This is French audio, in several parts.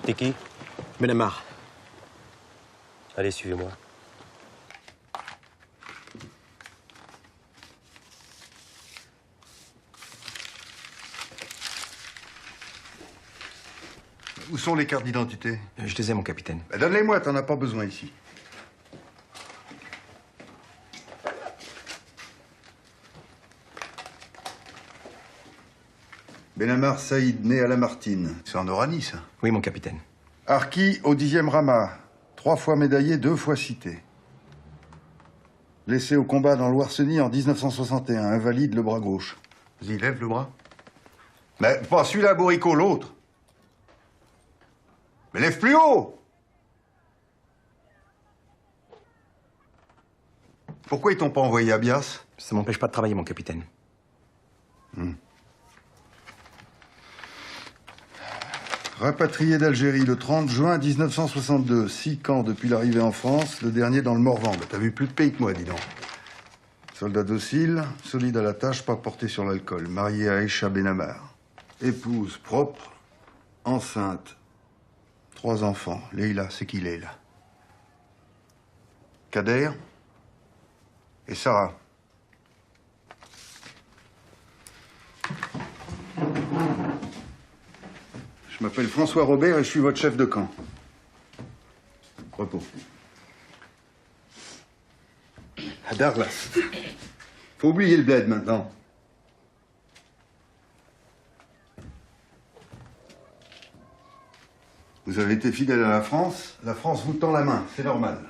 T'es qui? Benamar. Allez, suivez-moi. Où sont les cartes d'identité? Je les ai, mon capitaine. Ben, donne-les-moi, t'en as pas besoin ici. Benamar Saïd, né à Lamartine. C'est en Oranie, ça. Oui, mon capitaine. Harki au 10e Rama. 3 fois médaillé, 2 fois cité. Blessé au combat dans l'Ouarcenie en 1961. Invalide, le bras gauche. Vas-y, lève le bras. Mais pas celui-là, Bourrico, l'autre. Mais lève plus haut! Pourquoi ils t'ont pas envoyé à Bias? Ça m'empêche pas de travailler, mon capitaine. Rapatrié d'Algérie le 30 juin 1962. 6 camps depuis l'arrivée en France, le dernier dans le Morvan. Bah, t'as vu plus de pays que moi, dis donc. Soldat docile, solide à la tâche, pas porté sur l'alcool. Marié à Aïcha Benamar. Épouse propre, enceinte. 3 enfants. Leïla, c'est qui Leïla? Kader et Sarah. Je m'appelle François Robert et je suis votre chef de camp. Repos. À Darlas. Faut oublier le bled maintenant. Vous avez été fidèle à la France vous tend la main, c'est normal.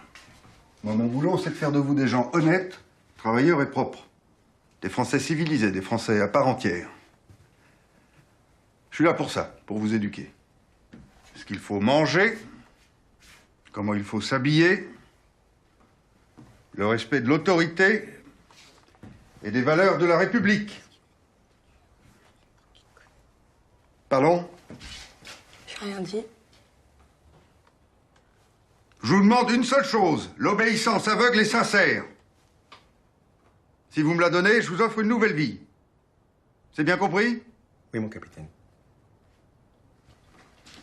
Moi, mon boulot, c'est de faire de vous des gens honnêtes, travailleurs et propres. Des Français civilisés, des Français à part entière. Je suis là pour ça, pour vous éduquer. Ce qu'il faut manger, comment il faut s'habiller, le respect de l'autorité et des valeurs de la République. Pardon? J'ai rien dit. Je vous demande une seule chose, l'obéissance aveugle et sincère. Si vous me la donnez, je vous offre une nouvelle vie. C'est bien compris? Oui, mon capitaine.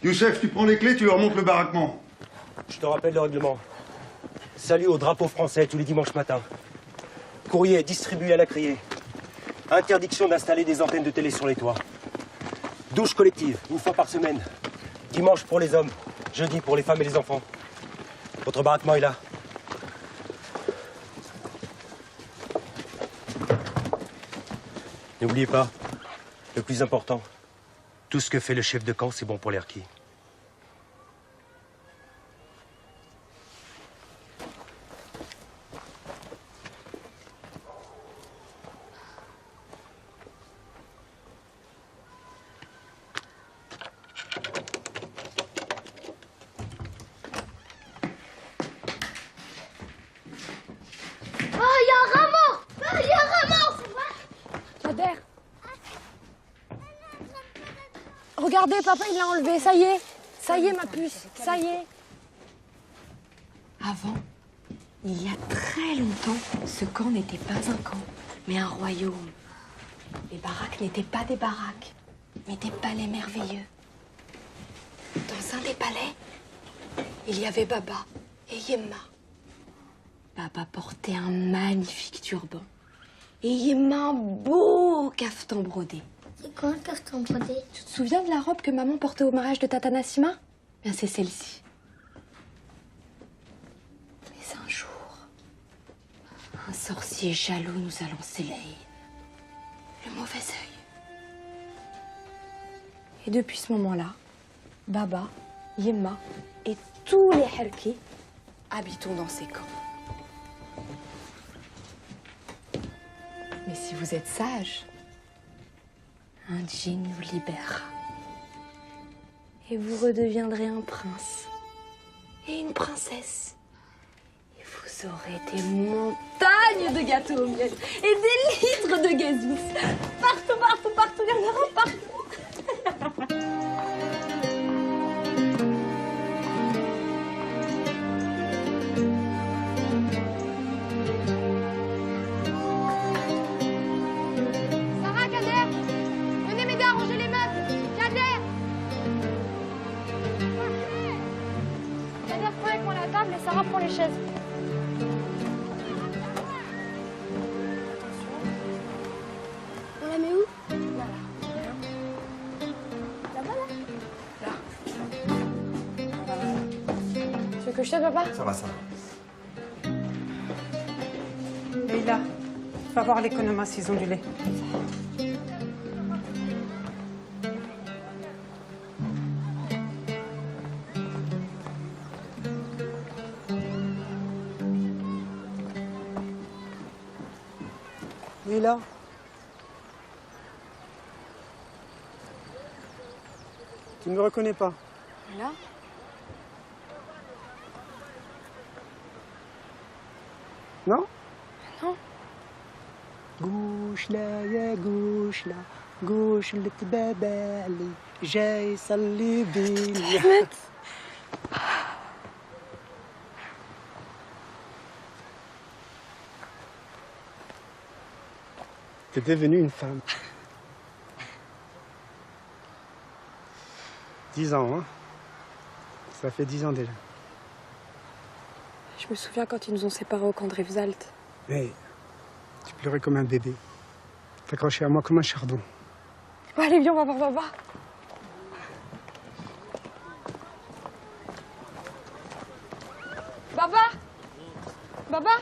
Youssef, tu prends les clés, tu leur montres le baraquement. Je te rappelle le règlement. Salut au drapeau français tous les dimanches matins. Courrier distribué à la criée. Interdiction d'installer des antennes de télé sur les toits. Douche collective, 1 fois par semaine. Dimanche pour les hommes, jeudi pour les femmes et les enfants. Votre baraquement est là. N'oubliez pas, le plus important, tout ce que fait le chef de camp, c'est bon pour les harkis. Regardez, papa, il l'a enlevé, ça y est, ma puce, ça y est. Avant, il y a très longtemps, ce camp n'était pas un camp, mais un royaume. Les baraques n'étaient pas des baraques, mais des palais merveilleux. Dans un des palais, il y avait Baba et Yemma. Baba portait un magnifique turban et Yemma un beau cafetan brodé. C'est quoi un cafetan brodé? Tu te souviens de la robe que maman portait au mariage de Tata Nassima? Bien, c'est celle-ci. Mais un jour, un sorcier jaloux nous a lancé la haine, le mauvais œil. Et depuis ce moment-là, Baba, Yemma et tous les Harkis habitons dans ces camps. Mais si vous êtes sage, un djinn vous libérera. Et vous redeviendrez un prince et une princesse. Et vous aurez des montagnes de gâteaux au miel et des litres de gazous. Partout, partout, partout, il y en aura partout. Sarah, Kader, venez m'aider à ranger les meubles. Kader. table et Sarah prend les chaises. On la met où? Tu veux que je t'aide, papa? Ça va, ça va. Leïla, va voir l'économa s'ils ont du lait. Leïla. Tu ne me reconnais pas? Là? Non? Non. قوش لا يا قوش لا قوش اللي تبابالي جاي يصلي بيلي. T'es devenue une femme. 10 ans, hein? Ça fait 10 ans déjà. Je me souviens quand ils nous ont séparés au camp de Rivesaltes. Mais tu pleurais comme un bébé. T'accrochais à moi comme un chardon. Bon, allez, viens, on va voir papa. Baba! Baba!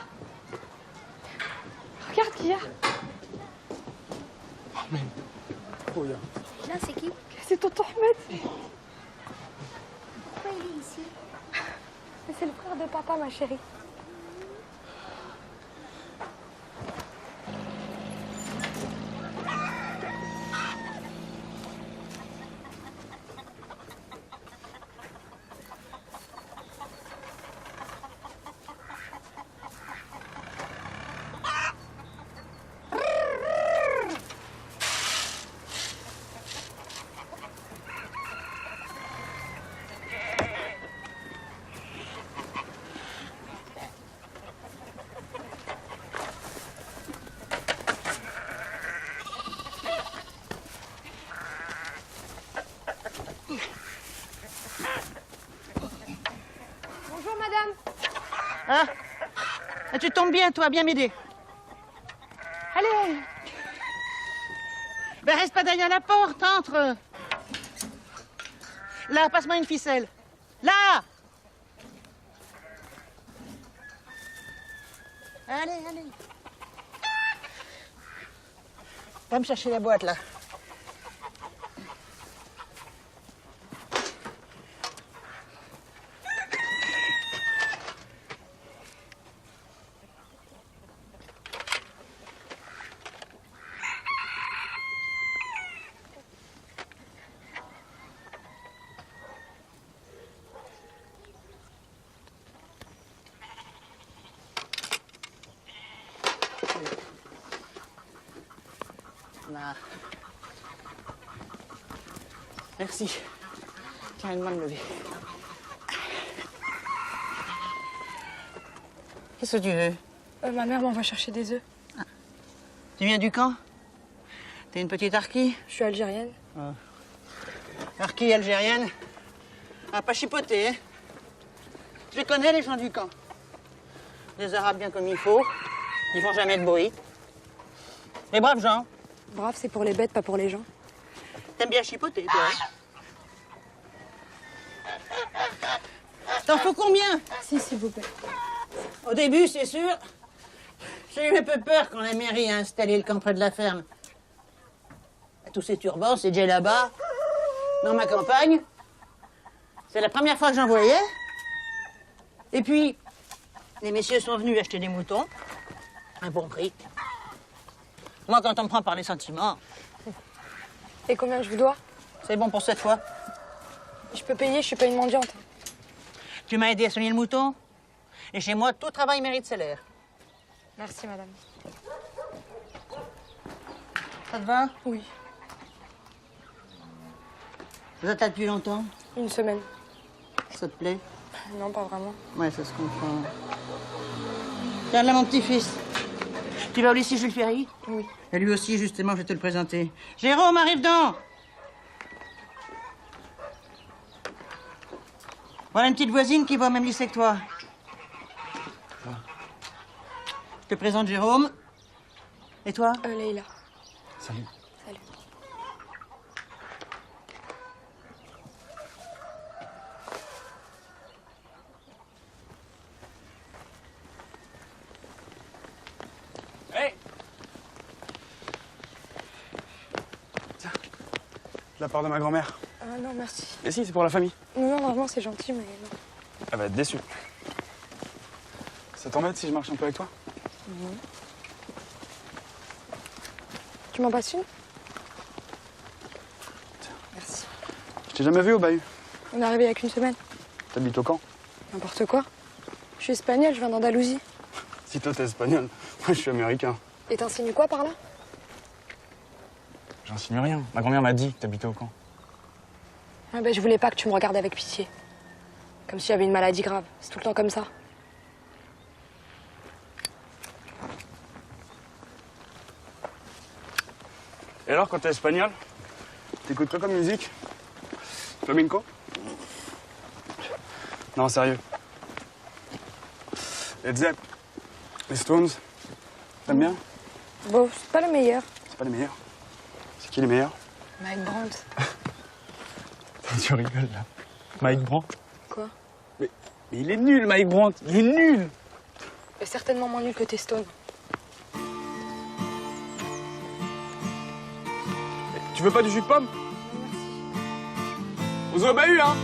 Regarde qui y a. Oh, là. Là, c'est qui? C'est tonton Ahmed. Pourquoi il est ici? Mais c'est le frère de papa, ma chérie. Bonjour, madame. Ah, tu tombes bien, toi, bien m'aider. Allez. Ben, reste pas derrière la porte, entre. Là, passe-moi une ficelle. Là! Allez, allez. Va me chercher la boîte, là. Là. Merci. Tiens, aide-moi à me lever. Qu'est-ce que tu veux? Ma mère m'envoie chercher des œufs. Tu viens du camp? T'es une petite harkie? Je suis algérienne. Harkie algérienne? Ah, pas chipoter, hein? Je les connais, les gens du camp. Des Arabes bien comme il faut. Ils font jamais de bruit. Les braves gens. Brave, c'est pour les bêtes, pas pour les gens. T'aimes bien chipoter, toi? T'en faut combien? Si, s'il vous plaît. Au début, c'est sûr. J'ai eu un peu peur quand la mairie a installé le camp près de la ferme. Tous ces turbans, ces djellabas, dans ma campagne. C'est la première fois que j'en voyais. Et puis, les messieurs sont venus acheter des moutons. Un bon prix. Moi, quand on me prend par les sentiments, Et combien je vous dois? c'est bon pour cette fois. Je peux payer, je suis pas une mendiante. Tu m'as aidé à soigner le mouton. Et chez moi, tout travail mérite salaire. Merci, madame. Ça te va? Oui. Vous êtes là depuis longtemps? Une semaine. Ça te plaît? Non, pas vraiment. Ouais, ça se comprend. Tiens, là, mon petit-fils. Tu vas au lycée Jules Ferry? Oui. Et lui aussi, justement, je vais te le présenter. Jérôme, arrive donc! Voilà une petite voisine qui va au même lycée que toi. Je te présente Jérôme. Et toi? Leïla. Salut. Salut. Hey! Tiens, de la part de ma grand-mère. Ah non, merci. Et si, c'est pour la famille. Non, non, vraiment, c'est gentil, mais non. Elle va être déçue. Ça t'embête si je marche un peu avec toi? Non. Tu m'en passes une? Merci. Je t'ai jamais vu au bahut. On est arrivé il y a qu'une semaine. T'habites au camp? N'importe quoi. Je suis espagnole, je viens d'Andalousie. Si toi t'es espagnol, moi je suis américain. Et t'insinues quoi par là? J'insinue rien. Ma grand-mère m'a dit que t'habitais au camp. Ah ben, je voulais pas que tu me regardes avec pitié. Comme si j'avais une maladie grave. C'est tout le temps comme ça. Et alors, quand t'es espagnol, t'écoutes quoi comme musique? Flamenco? Non, sérieux. Led Zepp, les Stones, t'aimes bien? Bon, c'est pas le meilleur. C'est pas les meilleurs. C'est qui les meilleurs? Mike Brandt. Tu rigoles là. Mike Brandt? Quoi? Mais il est nul, Mike Brandt. Il est nul. Et certainement moins nul que tes Stones. Tu veux pas du jus de pomme? On se voit au bahut, hein?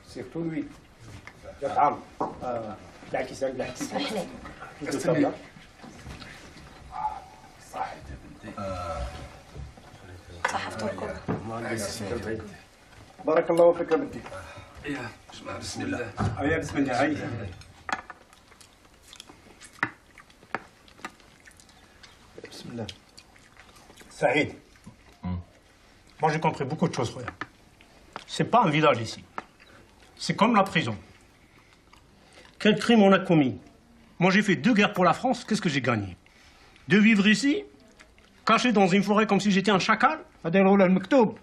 Surtout lui. يطعم بالعكس بالعكس استنى صحفت الكل. بارك الله فيك يا بنتي. بسم الله. هيا بسم الله هيا. بسم الله. Saïd, moi j'ai compris beaucoup de choses, frère. C'est pas un village ici. C'est comme la prison. Quel crime on a commis? Moi j'ai fait 2 guerres pour la France, qu'est-ce que j'ai gagné? De vivre ici, caché dans une forêt comme si j'étais un chacal? Mektoub.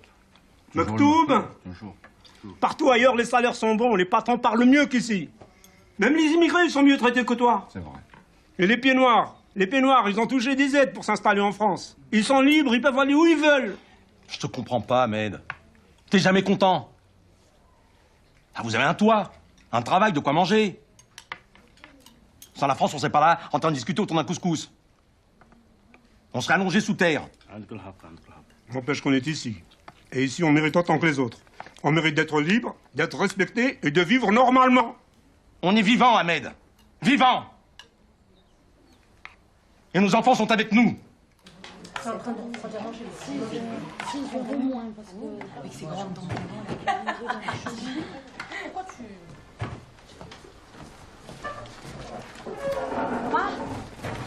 Partout ailleurs, les salaires sont bons, les patrons parlent mieux qu'ici. Même les immigrés sont mieux traités que toi. C'est vrai. Et les pieds noirs, ils ont touché des aides pour s'installer en France. Ils sont libres, ils peuvent aller où ils veulent. Je te comprends pas, Ahmed. T'es jamais content. Ah, vous avez un toit, un travail, de quoi manger. Sans la France, on serait pas là en train de discuter autour d'un couscous. On serait allongé sous terre. N'empêche qu'on est ici. Et ici, on mérite autant que les autres. On mérite d'être libre, d'être respecté et de vivre normalement. On est vivant, Ahmed. Vivant. Et nos enfants sont avec nous. C'est en train de déranger les filles. Ils ont moins parce que avec ces grandes dents. Pourquoi tu...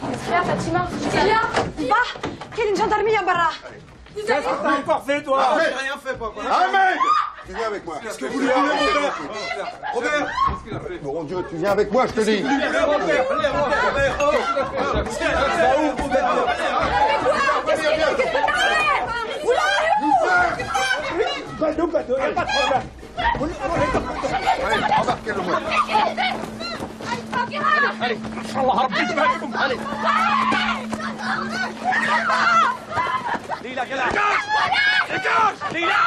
Qu'est-ce qu'il y a, Fatima? Qu'est-ce qu'il y a? Va! Quelle est une gendarmerie en barra? Qu'est-ce que t'as encore fait, toi? J'ai rien fait, papa. Ahmed! Tu viens avec moi. Qu'est-ce que vous voulez, Robert? Qu'est-ce qu'il a fait? Mon Dieu, tu viens avec moi, je te dis. Allez, embarquez-le-moi. Allez, Inch'Allah, Rabbi يبارككم. Allez. Leïla, dégage! Leïla!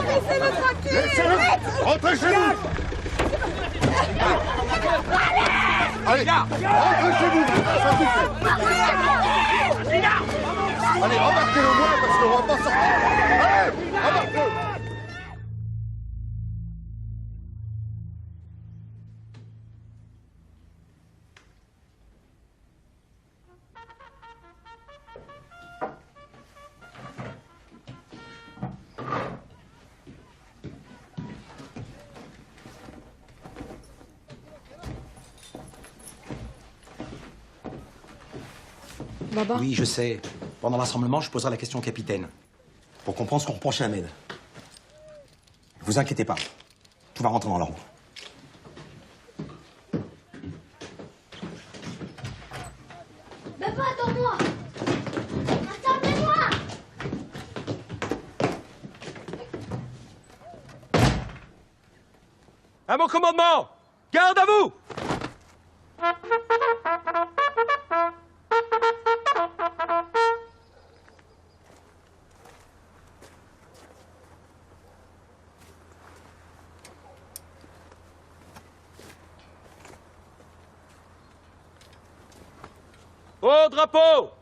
Laissez-le tranquille! Laissez-le! Rentrez chez vous! Allez! Rentrez chez vous! Ça suffit! Allez, embarquez-le-moi parce qu'on va pas sortir! Allez! Embarquez-le! Baba? Oui, je sais. Pendant l'assemblement, je poserai la question au capitaine. Pour comprendre ce qu'on reproche à Ahmed. Ne vous inquiétez pas. Tout va rentrer dans l'ordre. Papa, attends-moi. Attendez-moi. À mon commandement! Garde à vous! Au drapeau!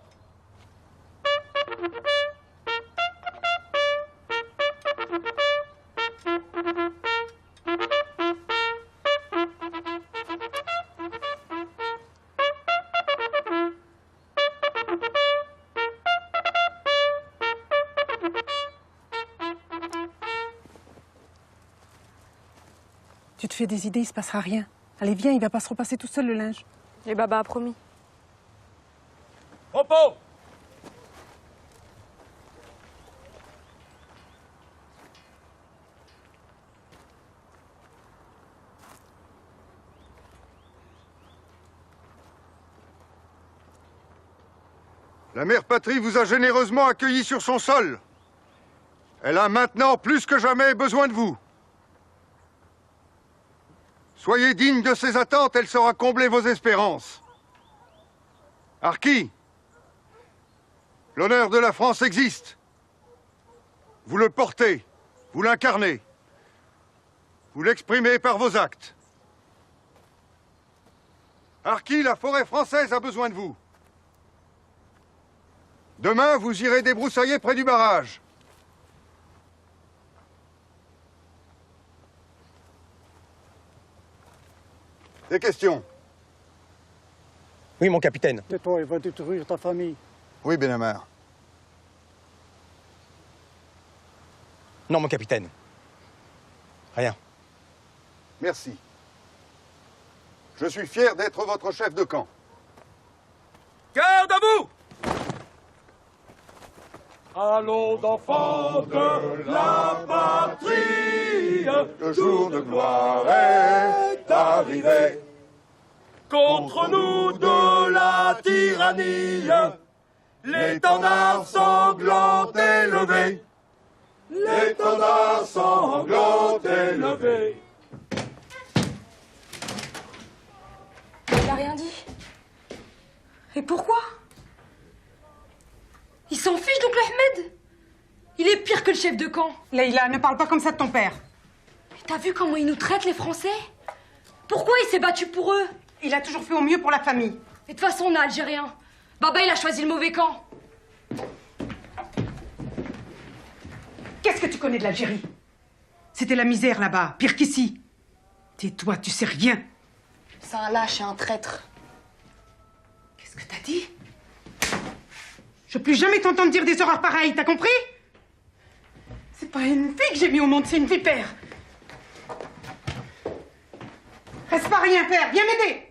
Tu te fais des idées, il se passera rien. Allez, viens, il va pas se repasser tout seul le linge. Et Baba a promis. Repos! La mère patrie vous a généreusement accueilli sur son sol. Elle a maintenant plus que jamais besoin de vous. Soyez digne de ses attentes, elle saura combler vos espérances. Arki, l'honneur de la France existe. Vous le portez, vous l'incarnez. Vous l'exprimez par vos actes. Arki, la forêt française a besoin de vous. Demain, vous irez débroussailler près du barrage. Des questions? Oui, mon capitaine. Tais-toi, il va détruire ta famille. Oui, Benamar. Non, mon capitaine. Rien. Merci. Je suis fier d'être votre chef de camp. Garde à vous! Allons d'enfants de la patrie, le jour de gloire est arrivé. Contre nous de la tyrannie, l'étendard sanglant est levé. L'étendard sanglant est levé. Il a rien dit. Et pourquoi? Il s'en fiche donc Ahmed. Il est pire que le chef de camp. Leïla, ne parle pas comme ça de ton père. Mais t'as vu comment ils nous traitent les Français? Pourquoi il s'est battu pour eux? Il a toujours fait au mieux pour la famille. Et de toute façon on est Algérien. Baba il a choisi le mauvais camp. Qu'est-ce que tu connais de l'Algérie? C'était la misère là-bas, pire qu'ici. Tais-toi, tu sais rien. C'est un lâche et un traître. Qu'est-ce que t'as dit? Je ne veux plus jamais t'entendre dire des horreurs pareilles, t'as compris? C'est pas une fille que j'ai mis au monde, c'est une vipère. Reste pas rien faire, viens m'aider.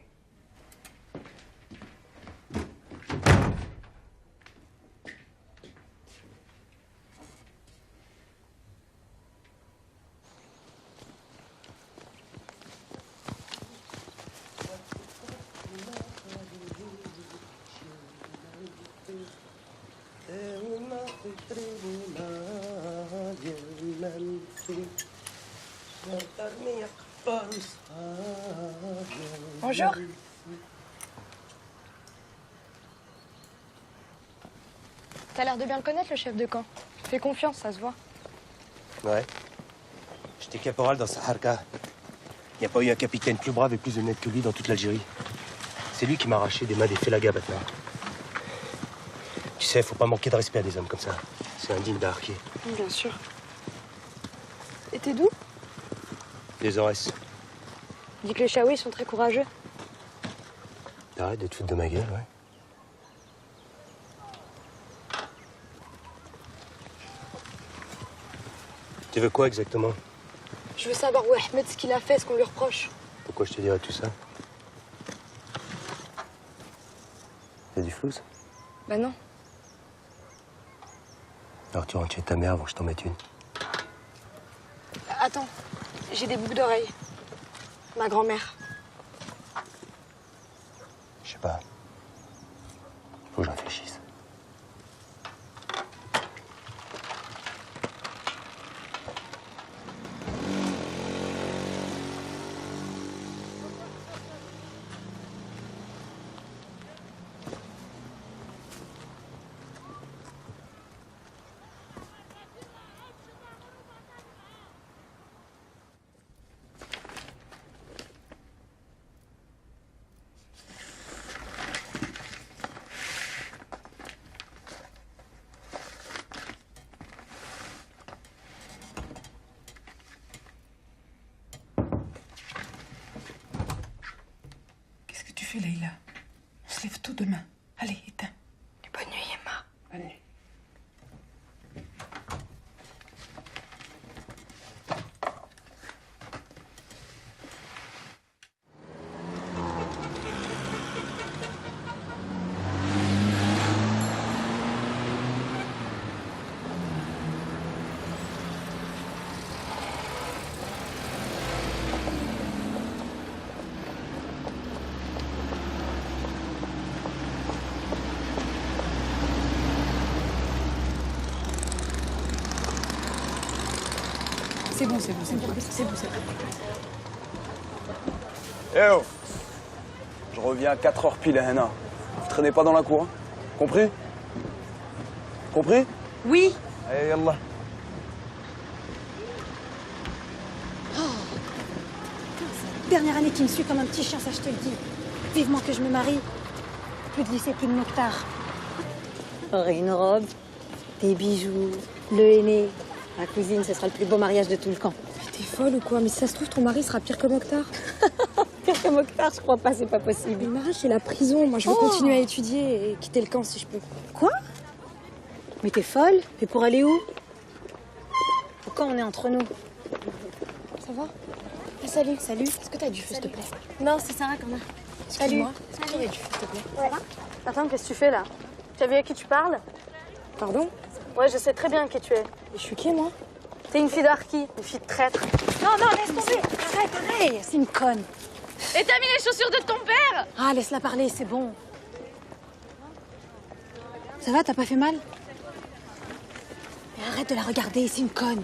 Bonjour. T'as l'air de bien le connaître, le chef de camp. Fais confiance, ça se voit. Ouais. J'étais caporal dans Saharka. Il n'y a pas eu un capitaine plus brave et plus honnête que lui dans toute l'Algérie. C'est lui qui m'a arraché des mains des Félagas maintenant. Tu sais, faut pas manquer de respect à des hommes comme ça. C'est indigne d'Arki. Bien sûr. Et t'es d'où? Des Aurès. Dis que les Chaouis sont très courageux. Arrête de te foutre de ma gueule, ouais. Tu veux quoi exactement? Je veux savoir où est Ahmed, ce qu'il a fait, ce qu'on lui reproche. Pourquoi je te dirais tout ça? T'as du flou, ça? Bah non. Alors tu rentres chez ta mère avant que je t'en mette une. Attends, j'ai des boucles d'oreilles. Ma grand-mère. Je sais pas. Faut que je réfléchisse. Qu'est-ce que tu fais, Leïla? On se lève tôt demain. Allez, éteins. Bonne nuit, Emma. Allez. C'est bon, c'est bon, c'est bon. C'est bon, c'est bon. Eh oh. Je reviens à 4 heures pile à Henna. Vous traînez pas dans la cour, hein. Compris? Compris? Oui. Allez, yallah. Dernière année qui me suit comme un petit chien, ça je te le dis. Vivement que je me marie. Plus de lycée, plus de Mokhtar. J'aurai une robe, des bijoux, le henné. Ma cousine, ce sera le plus beau mariage de tout le camp. Mais t'es folle ou quoi? Mais si ça se trouve, ton mari sera pire que Mokhtar. Pire que Mokhtar, je crois pas, c'est pas possible. Le mariage, c'est la prison. Moi, je veux continuer à étudier et quitter le camp si je peux. Quoi? Mais t'es folle? Mais pour aller où? Pourquoi on est entre nous? Ça va? Ah, salut. Salut. Est-ce que t'as du feu, s'il te plaît? Non, c'est Sarah qu'on a. Excuse-moi. Est-ce que t'aurais du feu, s'il te plaît? Ouais. Attends, qu'est-ce que tu fais là? Tu as vu à qui tu parles? Pardon? Ouais, je sais très bien qui tu es. Et je suis qui, moi? T'es une fille d'Arki, une fille de traître. Non, non, laisse tomber. Arrête. C'est une conne. Et t'as mis les chaussures de ton père? Ah, laisse-la parler, c'est bon. Ça va, t'as pas fait mal? Mais arrête de la regarder, c'est une conne.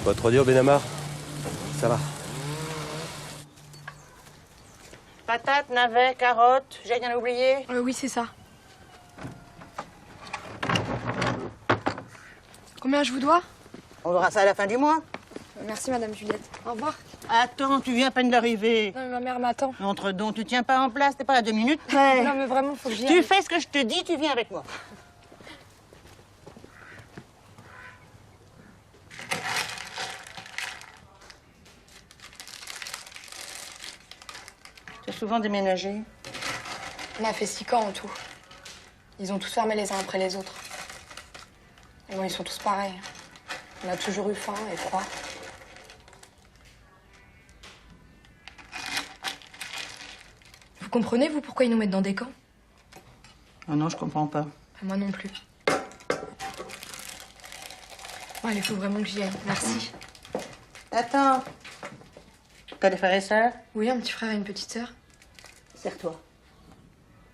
Pas trop dur, Benamar? Ça va. Patates, navets, carottes, j'ai rien oublié? Oui, c'est ça. Combien je vous dois? On verra ça à la fin du mois. Merci, Madame Juliette. Au revoir. Attends, tu viens à peine d'arriver. Non, mais ma mère m'attend. Entre donc, tu tiens pas en place, t'es pas à 2 minutes. Non, mais vraiment, faut que j'y aille. Tu fais ce que je te dis, tu viens avec moi. Tu as souvent déménagé? On a fait 6 camps en tout. Ils ont tous fermé les uns après les autres. Et bon, ils sont tous pareils. On a toujours eu faim et froid. Vous comprenez, vous, pourquoi ils nous mettent dans des camps? Ah non, je comprends pas. Moi non plus. Bon, allez, faut vraiment que j'y aille. Merci. Attends. T'as des frères et sœurs? Oui, un petit frère et une petite sœur. Serre-toi.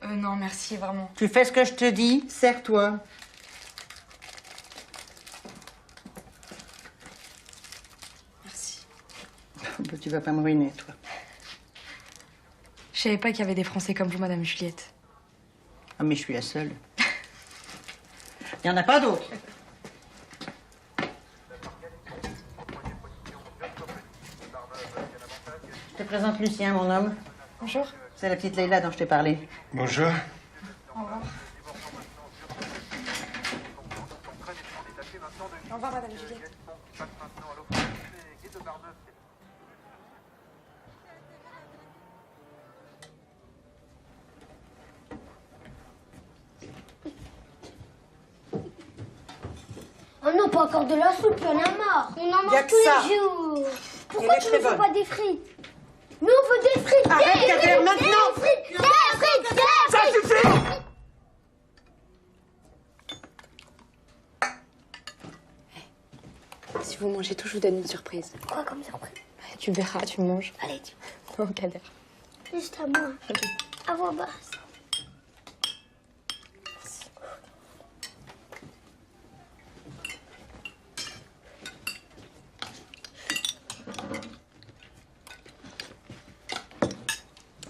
Non, merci, vraiment. Tu fais ce que je te dis, serre-toi. Merci. Tu vas pas me ruiner, toi. Je savais pas qu'il y avait des Français comme vous, Madame Juliette. Ah, mais je suis la seule. Il n'y en a pas d'autres. Je te présente Lucien, mon homme. Bonjour. C'est la petite Leïla dont je t'ai parlé. Bonjour. Au revoir. Au revoir, Madame Juliette. Oh non, pas encore de la soupe, il y en a marre. On en Y a mange que tous ça. les jours. Elle Pourquoi est tu très ne fais bonne. pas des frites? Nous, on veut des frites. Arrête, des Kader, frites, maintenant. Des frites, des frites, des Ça frites. suffit! Si vous mangez tout, je vous donne une surprise. Quoi comme surprise? Tu verras, tu manges. Allez, dis. Oh, Kader. Juste à moi. À voix basse.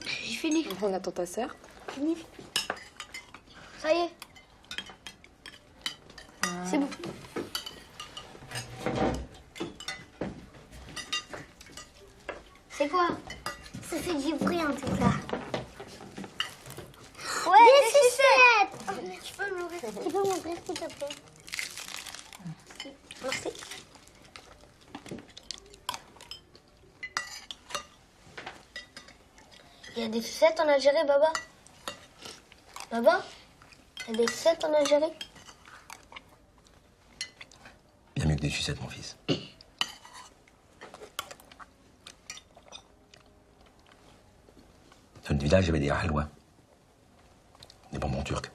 J'ai fini. On attend ta sœur. Fini. Ça y est. C'est bon. C'est quoi? Ça fait du bruit en tout cas. Ouais, des sucettes. Oh, mais tu peux m'ouvrir s'il te plaît? Merci. Il y a des sucettes en Algérie, Baba? Baba? Il y a des sucettes en Algérie? Bien mieux que des sucettes, mon fils. Dans le village, il y avait des halwa. Des bonbons turcs.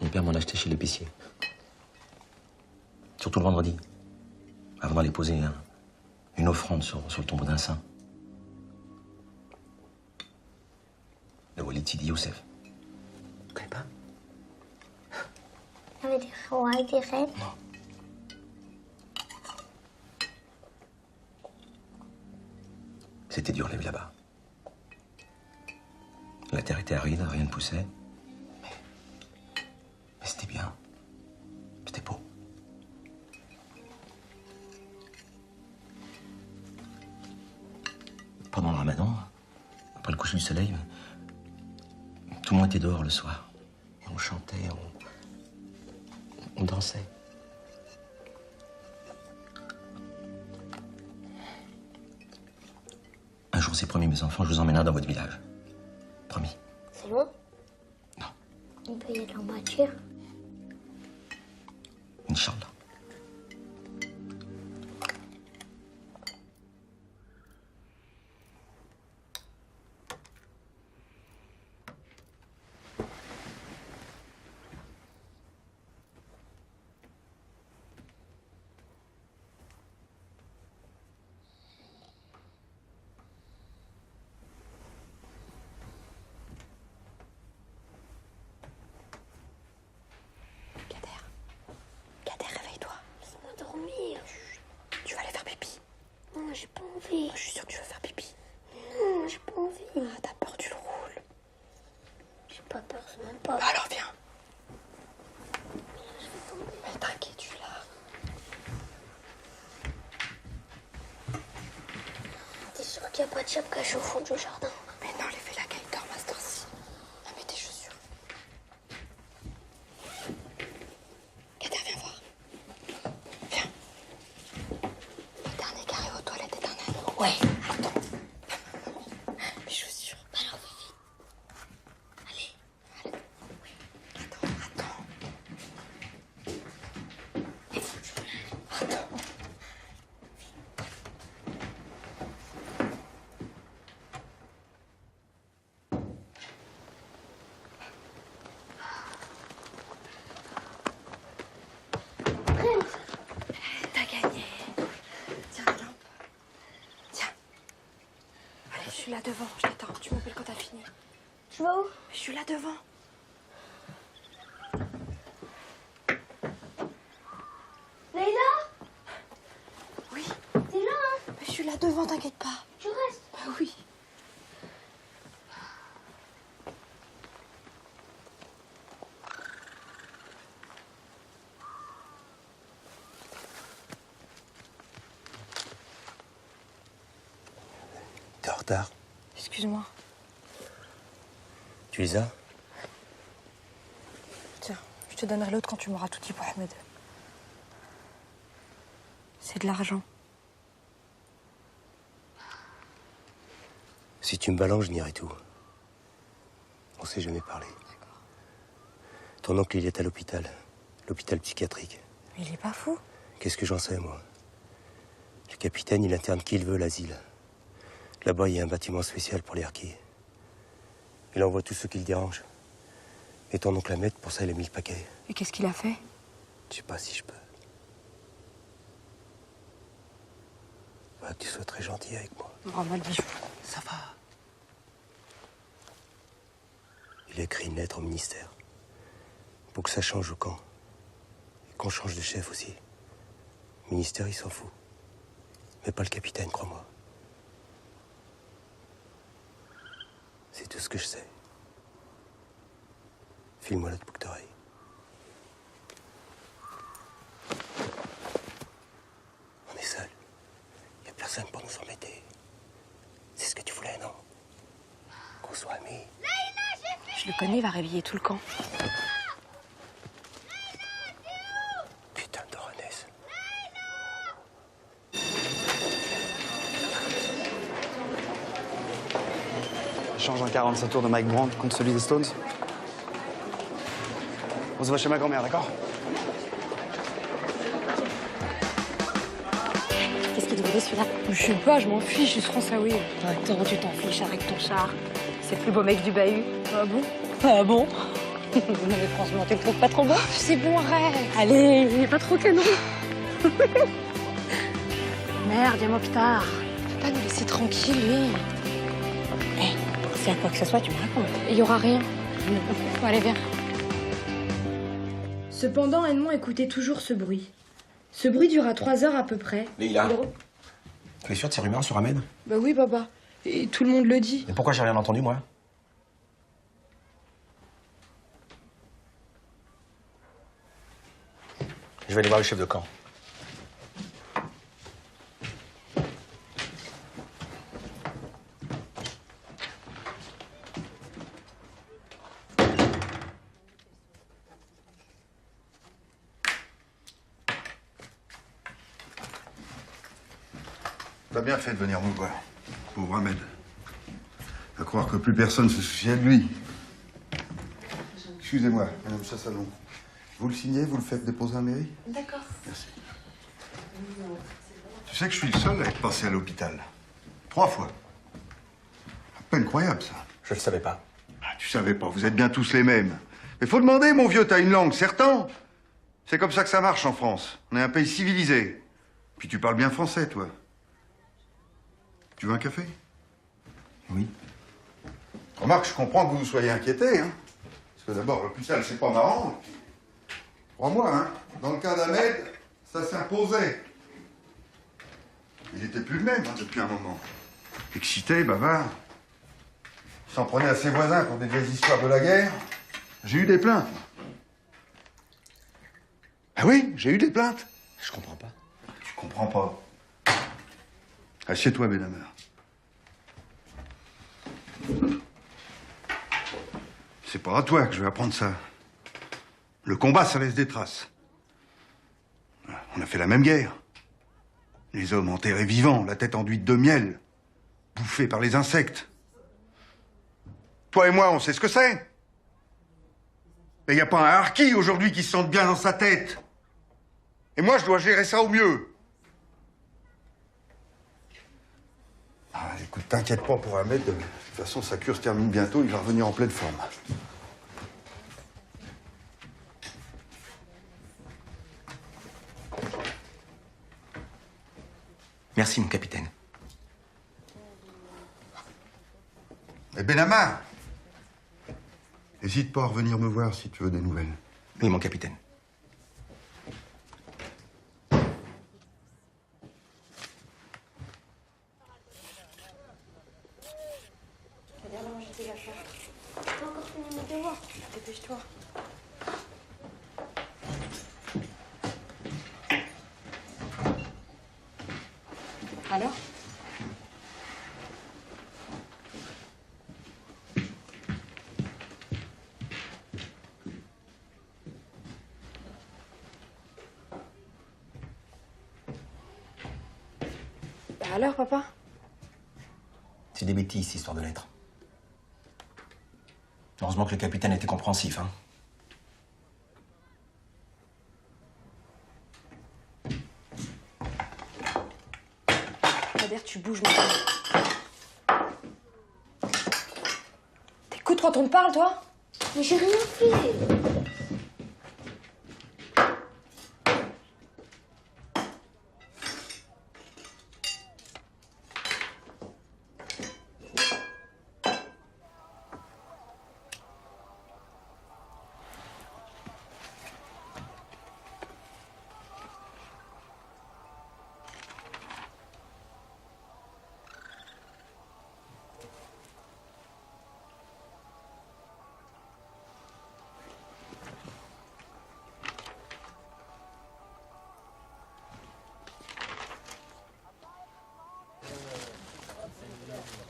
Mon père m'en achetait chez l'épicier. Surtout le vendredi. Avant d'aller poser une offrande sur le tombeau d'un saint. Le Walid Sidi Youssef. Tu connais pas? Il y avait des rois et des reines. C'était dur, la vie là-bas. La terre était aride, rien ne poussait. Mais c'était bien. C'était beau. Pendant le ramadan, après le coucher du soleil, tout le monde était dehors le soir. Et on chantait, on dansait. Un jour, c'est promis, mes enfants, je vous emmènerai dans votre village. Promis. C'est loin? Non. On peut y aller en voiture. Inch'Allah. Kader, réveille-toi. Laisse-moi dormir. Tu vas aller faire pipi. Non, j'ai pas envie. Je suis sûre que tu veux faire pipi. Non, j'ai pas envie. Ah, t'as peur, tu le roules. J'ai pas peur, c'est même pas. Bah alors viens. Mais t'inquiète, je suis là. T'es sûr qu'il n'y a pas de chape cachée au fond du jardin? Mais non, les fait la caille dort, Master-ci. Ah, mais tes chaussures. Kader, viens voir. Viens. Le dernier qui arrive aux toilettes est un anneau. Ouais. Attends. Mes chaussures. Alors, vite. Allez. Attends. T'as gagné. Tiens la lampe. Tiens. Allez, je suis là devant. Je t'attends. Tu m'appelles quand t'as fini. Tu vas où? Je suis là devant. Leïla? Oui. T'es là, hein? Mais je suis là devant, t'inquiète pas. Tu restes? Bah oui. retard. Excuse-moi. Tu les as? Tiens, je te donnerai l'autre quand tu m'auras tout dit pour Ahmed. C'est de l'argent. Si tu me balances, je nierai tout. On s'est jamais parlé. D'accord. Ton oncle, il est à l'hôpital. L'hôpital psychiatrique. Mais il est pas fou. Qu'est-ce que j'en sais, moi? Le capitaine, il interne qui il veut, l'asile. Là-bas, il y a un bâtiment spécial pour les harkis. Il envoie tous ceux qui le dérangent. Et ton oncle Ahmed, pour ça, il a mis le paquet. Et qu'est-ce qu'il a fait? Je sais pas si je peux. Bah, que tu sois très gentil avec moi. Rends-moi le bijou. Ça va. Il a écrit une lettre au ministère. Pour que ça change au camp. Et qu'on change de chef aussi. Le ministère, il s'en fout. Mais pas le capitaine, crois-moi. C'est tout ce que je sais. File-moi l'autre boucle d'oreille. On est seuls. Il n'y a personne pour nous embêter. C'est ce que tu voulais, non? Qu'on soit amis. Je le connais, il va réveiller tout le camp. Putain de Renesse. Change un 45 tours de Mike Brandt contre celui des Stones. On se voit chez ma grand-mère, d'accord? Qu'est-ce qu'il devenait celui-là? Je sais pas, je m'en fiche, je suis françaoui. Attends, tu t'en fiches avec ton char. C'est le plus beau mec du bahut. Ah bon? Ah bon? Non mais franchement, tu le trouves pas trop beau? C'est bon, arrête. Allez, il est pas trop canon. Merde, viens-moi plus tard. Tu peux pas nous laisser tranquille, lui. S'il y a quoi que ce soit, tu me racontes. Il y aura rien. Bon, allez, viens. Cependant, Edmond écoutait toujours ce bruit. Ce bruit dura 3 heures à peu près. Leïla, tu es sûre de ces rumeurs sur Ahmed? Bah oui, papa. Et tout le monde le dit. Et pourquoi j'ai rien entendu, moi? Je vais aller voir le chef de camp. T'as bien fait de venir me voir, pauvre Ahmed. À croire que plus personne se souciait de lui. Excusez-moi, Madame Chassalon. Vous le signez, vous le faites déposer à la mairie? D'accord. Merci. Tu sais que je suis le seul à être passé à l'hôpital. 3 fois. Pas incroyable, ça. Je le savais pas. Ah, tu savais pas, vous êtes bien tous les mêmes. Mais faut demander, mon vieux, t'as une langue, certain. C'est comme ça que ça marche en France. On est un pays civilisé. Puis tu parles bien français, toi. Tu veux un café? Oui. Remarque, je comprends que vous soyez inquiété, hein. Parce que d'abord, l'hôpital, c'est pas marrant. Crois-moi, hein, dans le cas d'Ahmed, ça s'imposait. Il était plus le même, hein, depuis un moment. Excité, bavard. Il s'en prenait à ses voisins pour des vieilles histoires de la guerre. J'ai eu des plaintes. Ah oui, j'ai eu des plaintes. Je comprends pas. Tu comprends pas. Assieds-toi, Benhammer. C'est pas à toi que je vais apprendre ça. Le combat, ça laisse des traces. On a fait la même guerre. Les hommes enterrés vivants, la tête enduite de miel, bouffés par les insectes. Toi et moi, on sait ce que c'est. Mais il n'y a pas un harki aujourd'hui qui se sente bien dans sa tête. Et moi, je dois gérer ça au mieux. Ah, écoute, t'inquiète pas pour Ahmed. De toute façon, sa cure se termine bientôt. Il va revenir en pleine forme. Merci, mon capitaine. Et Benhammer, n'hésite pas à revenir me voir si tu veux des nouvelles. Oui, mon capitaine. T'as encore fini mes devoirs. Dépêche-toi. Alors? Bah alors, papa? C'est des bêtises, cette histoire de lettres. Heureusement que le capitaine était compréhensif, hein. Kader, tu bouges maintenant. T'écoutes quand on te parle, toi? Mais j'ai rien fait.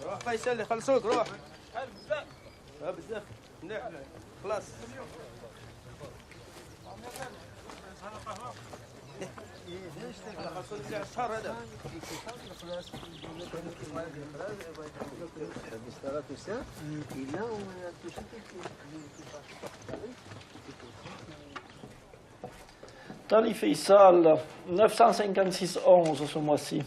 روح فيصل يخلصوك روح بزاف مليح خلاص Tali Faisal, 956,11 ce mois-ci.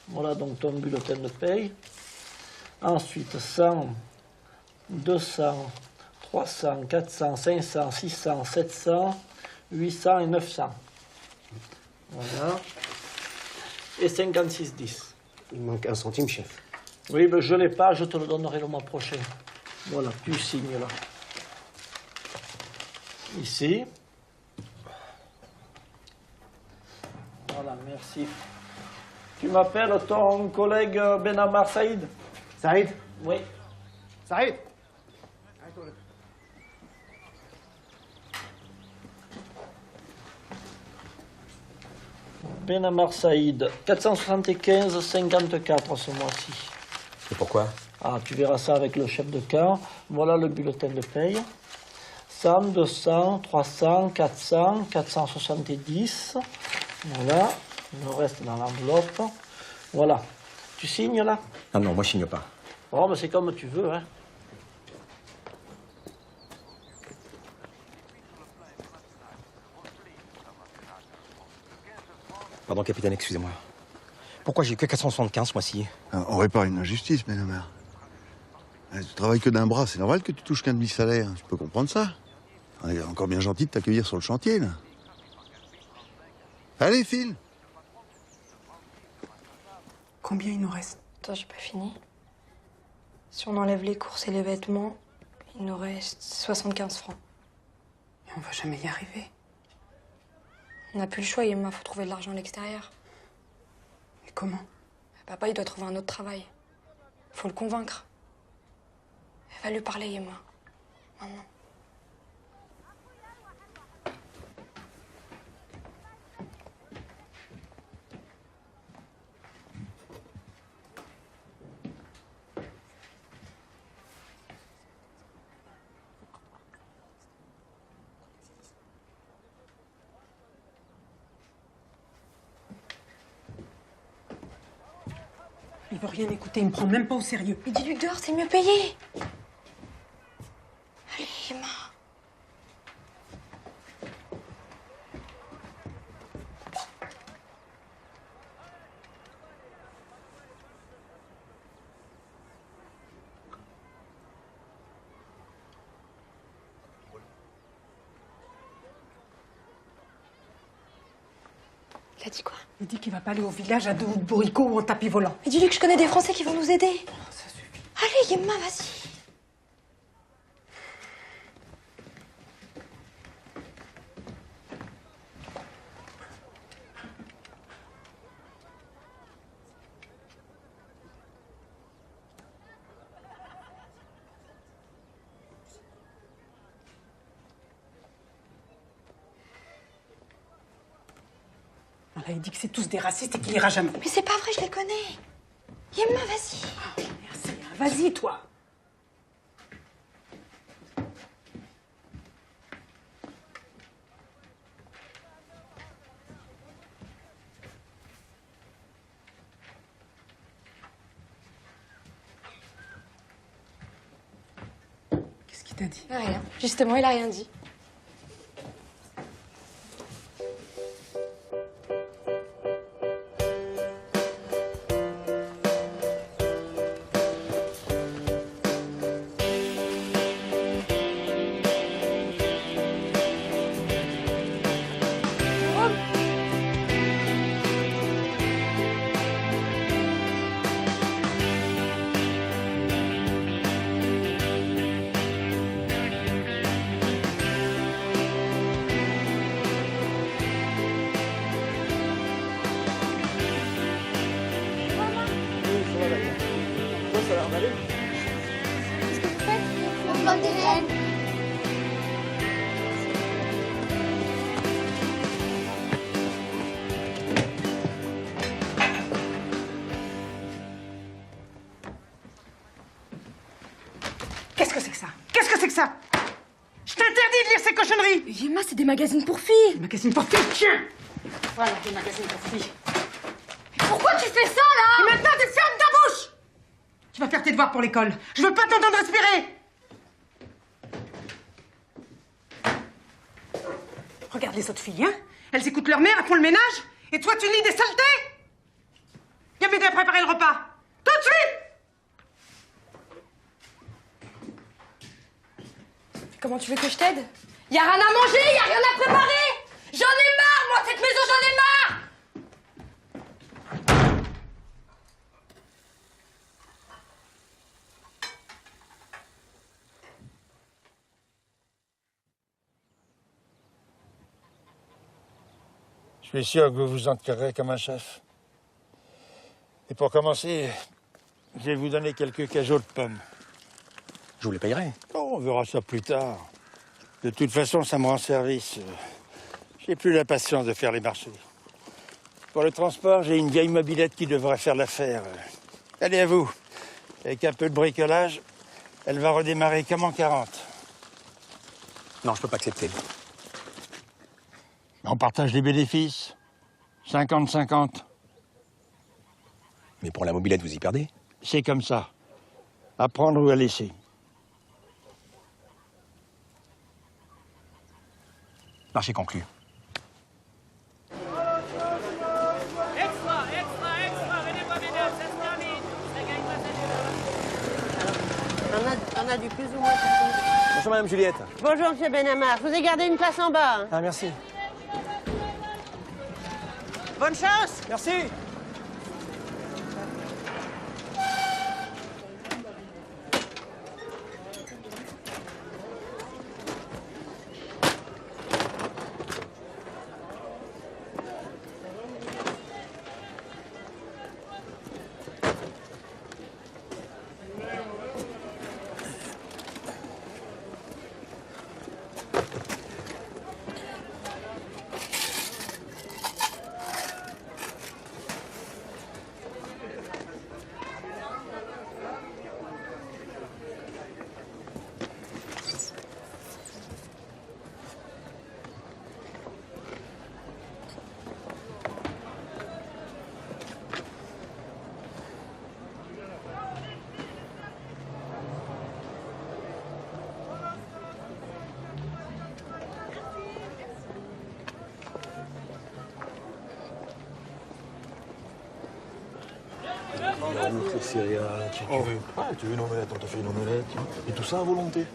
Voilà donc ton bulletin de paye. Ensuite, 100, 200, 300, 400, 500, 600, 700, 800 et 900. Voilà. Et 56,10. Il manque un centime, chef. Oui, mais je ne l'ai pas, je te le donnerai le mois prochain. Voilà, tu signes là. Ici. Voilà, merci. Tu m'appelles ton collègue Benamar Saïd? Saïd? Oui. Saïd? Benamar Saïd, 475,54 ce mois-ci. Et pourquoi? Ah, tu verras ça avec le chef de camp. Voilà le bulletin de paye. 100, 200, 300, 400, 470. Voilà. Le reste dans l'enveloppe. Voilà. Tu signes là? Non, non, moi je signe pas. Oh, mais c'est comme tu veux, hein. Pardon, capitaine, excusez-moi. Pourquoi j'ai que 475 ce mois-ci? On répare une injustice, Benamar. Tu travailles que d'un bras, c'est normal que tu touches qu'un demi-salaire. Je peux comprendre ça. On est encore bien gentil de t'accueillir sur le chantier, là. Allez, file. Combien il nous reste? Attends, j'ai pas fini. Si on enlève les courses et les vêtements, il nous reste 75 francs. Et on va jamais y arriver. On n'a plus le choix, Yemma, faut trouver de l'argent à l'extérieur. Mais comment? Papa, il doit trouver un autre travail. Faut le convaincre. Va lui parler, Yemma. Maintenant. Il veut rien écouter, il me prend même pas au sérieux. Mais dis-lui que dehors, c'est mieux payé. Allez, Yemma. Il a dit quoi? Il dit qu'il va pas aller au village à deux bouts de bourricot ou en tapis volant. Mais dis-lui que je connais des Français qui vont nous aider. Ça suffit. Allez, Yemma, vas-y. Là, il dit que c'est tous des racistes et qu'il ira jamais. Mais c'est pas vrai, je les connais. Yemma, vas-y. Merci, hein. Vas-y, toi. t'a dit? Rien. Justement, il a rien dit. Qu'est-ce que vous faites? On vend des rennes. Qu'est-ce que c'est que ça? Qu'est-ce que c'est que ça? Je t'interdis de lire ces cochonneries! Yéma, c'est des magazines pour filles. Des magazines pour filles, tiens! Voilà, des magazines pour filles. Pourquoi tu fais ça, là? Et maintenant, tu fermes ta bouche! Tu vas faire tes devoirs pour l'école. Je veux pas t'entendre respirer! Regarde les autres filles, hein? Elles écoutent leur mère, elles font le ménage, et toi, tu lis des saletés! Viens m'aider à préparer le repas! Tout de suite! Comment tu veux que je t'aide? Y a rien à manger, y a rien à préparer! J'en ai marre, moi, de cette maison, j'en ai marre! Je suis sûr que vous vous en tirerez comme un chef. Et pour commencer, je vais vous donner quelques cajots de pommes. Je vous les payerai. Oh, on verra ça plus tard. De toute façon, ça me rend service. J'ai plus la patience de faire les marchés. Pour le transport, j'ai une vieille mobilette qui devrait faire l'affaire. Allez, à vous. Avec un peu de bricolage, elle va redémarrer comme en 40. Non, je peux pas accepter. On partage les bénéfices. 50-50. Mais pour la mobilette, vous y perdez. C'est comme ça. À prendre ou à laisser. Marché conclu. Extra, venez voir mesdames, ça se termine. Ça gagne pas, ça On a du plus ou moins. Bonjour Madame Juliette. Bonjour Monsieur Benamar, je vous ai gardé une place en bas. Hein. Ah merci. Bonne chance. Merci. Céréales, tu veux une omelette, on t'a fait une omelette. Et tout ça à volonté.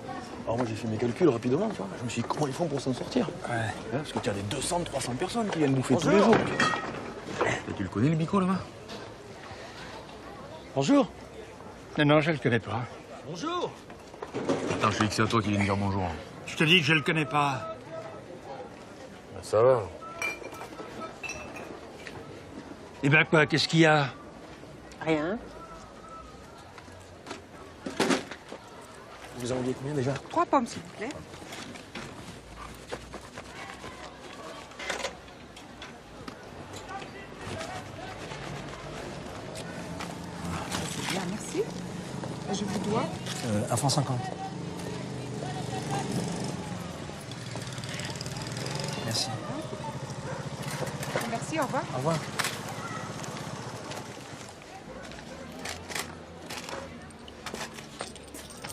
Alors moi j'ai fait mes calculs rapidement, tu vois. Je me suis dit comment ils font pour s'en sortir. Ouais. Parce que tu as des 200, 300 personnes qui viennent bouffer tous les jours. Et tu le connais le bico là-bas? Bonjour. Non, je le connais pas. Bonjour. Attends, je sais que c'est à toi qui viens de dire bonjour. Je te dis que je le connais pas. Ben, ça va. Eh ben quoi, qu'est-ce qu'il y a? Rien. Vous en vouliez combien déjà? 3 pommes, s'il vous plaît. C'est bien, merci. Je vous dois. 1 franc 50. Merci. Merci, au revoir. Au revoir.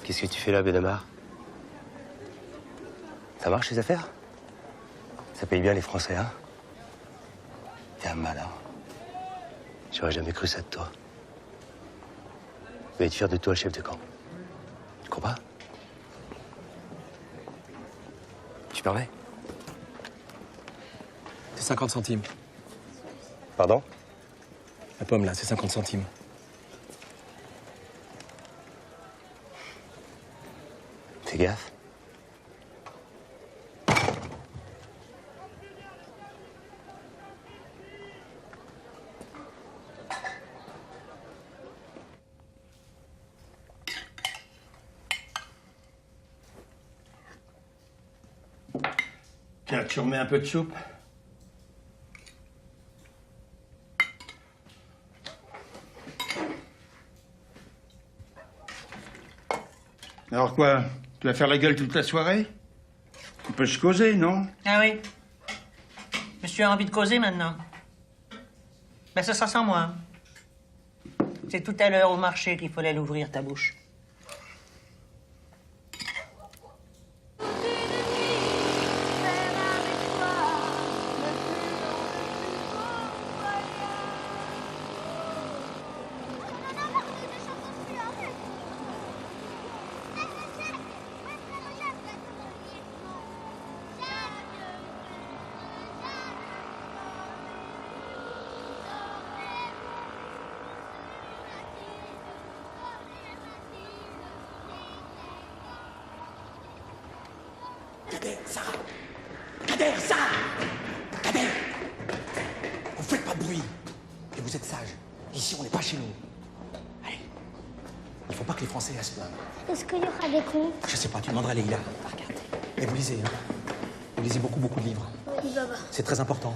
Qu'est-ce que tu fais là, Benamar? Ça marche les affaires? Ça paye bien les Français, hein? T'es un malin. J'aurais jamais cru ça de toi. Je vais être fier de toi, le chef de camp. Tu comprends? Tu permets? C'est 50 centimes. Pardon? La pomme, là, c'est 50 centimes. Fais gaffe. Tiens, tu remets un peu de soupe. Alors quoi? Tu vas faire la gueule toute la soirée? On peut se causer, non? Ah oui. Monsieur a envie de causer maintenant. Ben, ça sera sans moi. C'est tout à l'heure au marché qu'il fallait l'ouvrir, ta bouche. Kader, Sarah! Kader, Sarah! Kader! Vous faites pas de bruit. Et vous êtes sages. Ici, on n'est pas chez nous. Allez. Il faut pas que les Français se plaignent. Est-ce qu'il y aura des comptes? Je sais pas, tu demanderas à Leïla. Regardez. Et vous lisez, hein? Vous lisez beaucoup, beaucoup de livres. Oui, papa. C'est très important.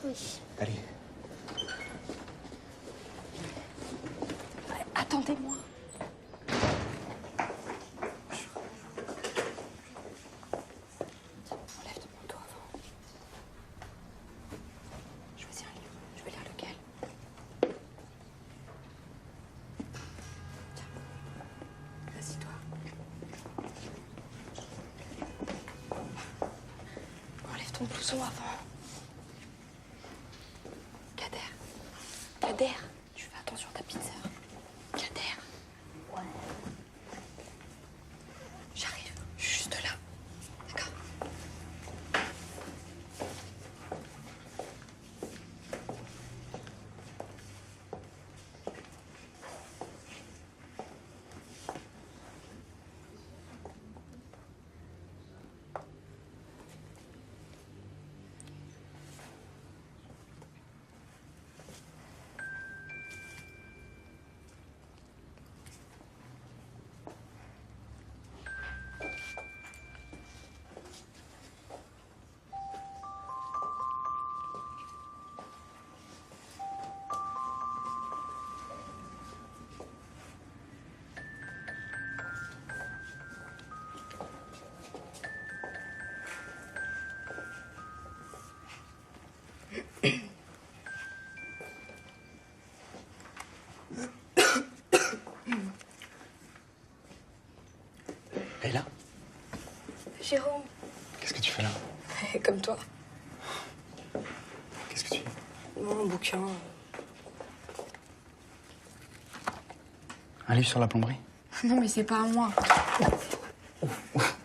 Oui. Allez. Attendez-moi. Enlève ton manteau avant. Choisis un livre. Je vais lire lequel. Tiens. Assis-toi. Enlève ton blouson avant. Kader, tu fais attention à ta petite sœur. Kader. Ouais. J'arrive, je suis juste là. D'accord? Leïla? Jérôme, Qu'est-ce que tu fais là? comme toi. Qu'est-ce que tu... Mon bouquin. Un livre sur la plomberie? Non, mais c'est pas à moi.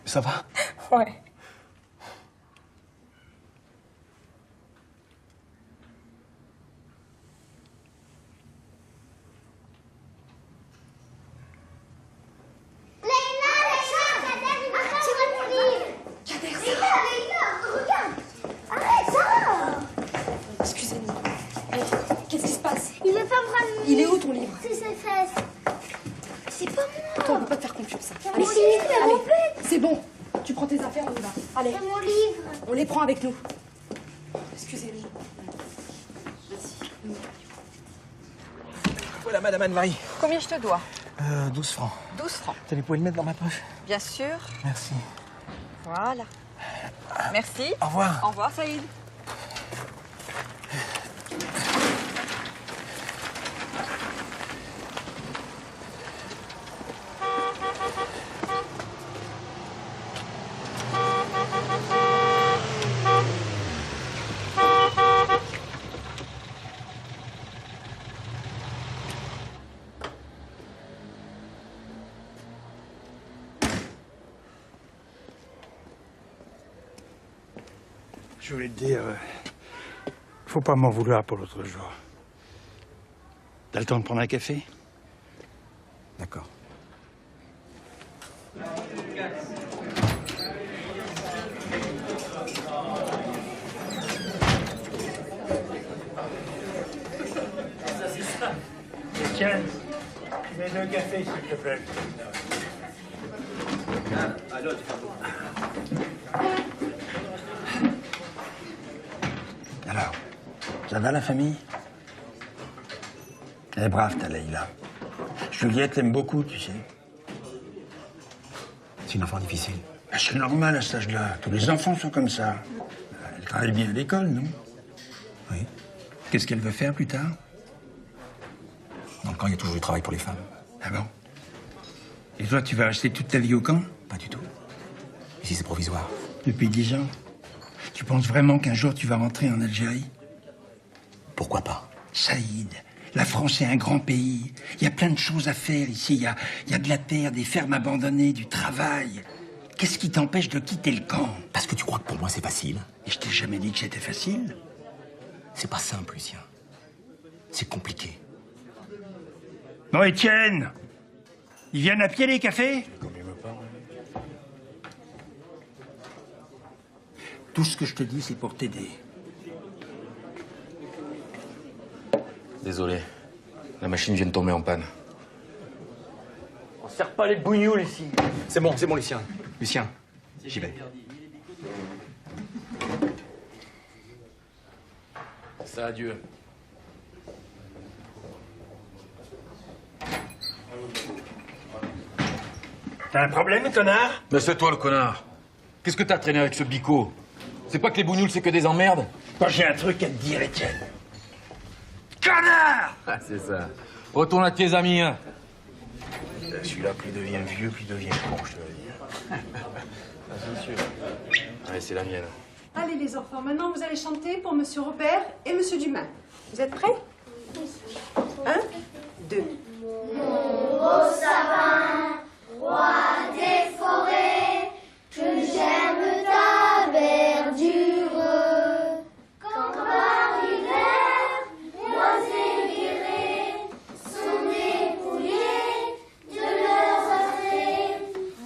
Ça va? Ouais. Excusez-nous. Allez, qu'est-ce qui se passe? Il veut pas me ramener. Il est où ton livre? C'est ses fesses. C'est pas moi. Toi, on peut pas te faire confiance. C'est Allez, mon livre, c'est allez. mon père. C'est bon. Tu prends tes affaires, on y va. Allez. C'est mon livre. On les prend avec nous. Excusez-nous. Voilà, madame Anne-Marie. Combien je te dois? 12 francs. 12 francs. Vous pouvez le mettre dans ma poche? Bien sûr. Merci. Voilà. Merci. Au revoir. Au revoir, Saïd. Je voulais te dire, faut pas m'en vouloir pour l'autre jour. T'as le temps de prendre un café? D'accord. Tiens, tu mets 2 cafés, s'il te plaît. Alors, ça va la famille? Elle est brave, ta Leïla. Juliette l'aime beaucoup, tu sais. C'est une enfant difficile. Ah, c'est normal à cet âge-là. Tous les enfants sont comme ça. Elle travaille bien à l'école, non? Oui. Qu'est-ce qu'elle veut faire plus tard? Dans le camp, il y a toujours du travail pour les femmes. Ah bon? Et toi, tu vas rester toute ta vie au camp? Pas du tout. Ici, c'est provisoire. Depuis 10 ans? Tu penses vraiment qu'un jour, tu vas rentrer en Algérie? Pourquoi pas? Saïd, la France est un grand pays. Il y a plein de choses à faire ici. Il y a de la terre, des fermes abandonnées, du travail. Qu'est-ce qui t'empêche de quitter le camp? Parce que tu crois que pour moi, c'est facile. Et je t'ai jamais dit que c'était facile. C'est pas simple, Lucien. C'est compliqué. Bon, Étienne, ils viennent à pied, les cafés? Tout ce que je te dis, c'est pour t'aider. Désolé. La machine vient de tomber en panne. On sert pas les bougnoules ici. C'est bon, Lucien. Lucien, j'y vais. Ça, adieu. T'as un problème, connard? Mais c'est toi le connard. Qu'est-ce que t'as traîné avec ce bico? C'est pas que les bougnoules, c'est que des emmerdes? Moi, j'ai un truc à te dire, Étienne. Connard! Ah, c'est ça. Retourne à tes amis, hein. Celui-là, plus il devient vieux, plus il devient con, je te le dis. Ah, c'est sûr. Ouais, c'est la mienne. Allez les enfants, maintenant vous allez chanter pour Monsieur Robert et Monsieur Dumas. Vous êtes prêts? 1, 2. Mon beau sapin, roi des forêts, que j'aime ta verdure. Quand par l'hiver, bois et virés sont dépouillés de leurs affaires.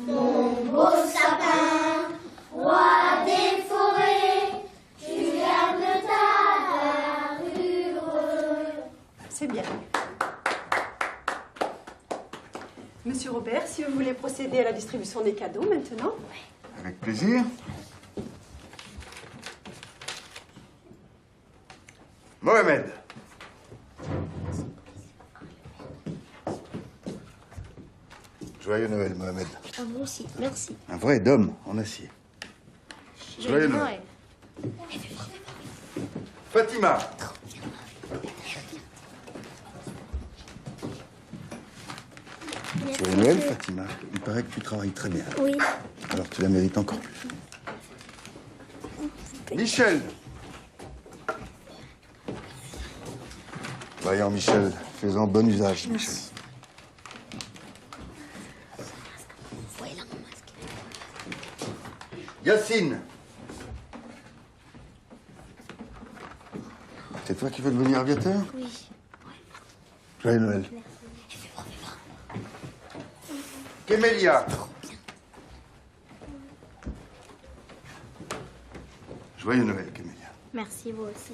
Mon beau sapin, roi des forêts, tu gardes ta verdure. C'est bien. Monsieur Robert, si vous voulez procéder à la distribution des cadeaux maintenant. Avec plaisir. Mohamed. Joyeux Noël, Mohamed. À vous aussi, merci. Un vrai d'homme en acier. Joyeux Noël. Fatima. Joyeux Noël, Fatima. Il paraît que tu travailles très bien. Oui. Alors tu la mérites encore plus. Michel. Voyons, Michel, fais-en bon usage, Michel. Yacine. C'est toi qui veux devenir aviateur? Oui. Joyeux Noël. Kémélia. Joyeux Noël, Kémélia. Merci, vous aussi.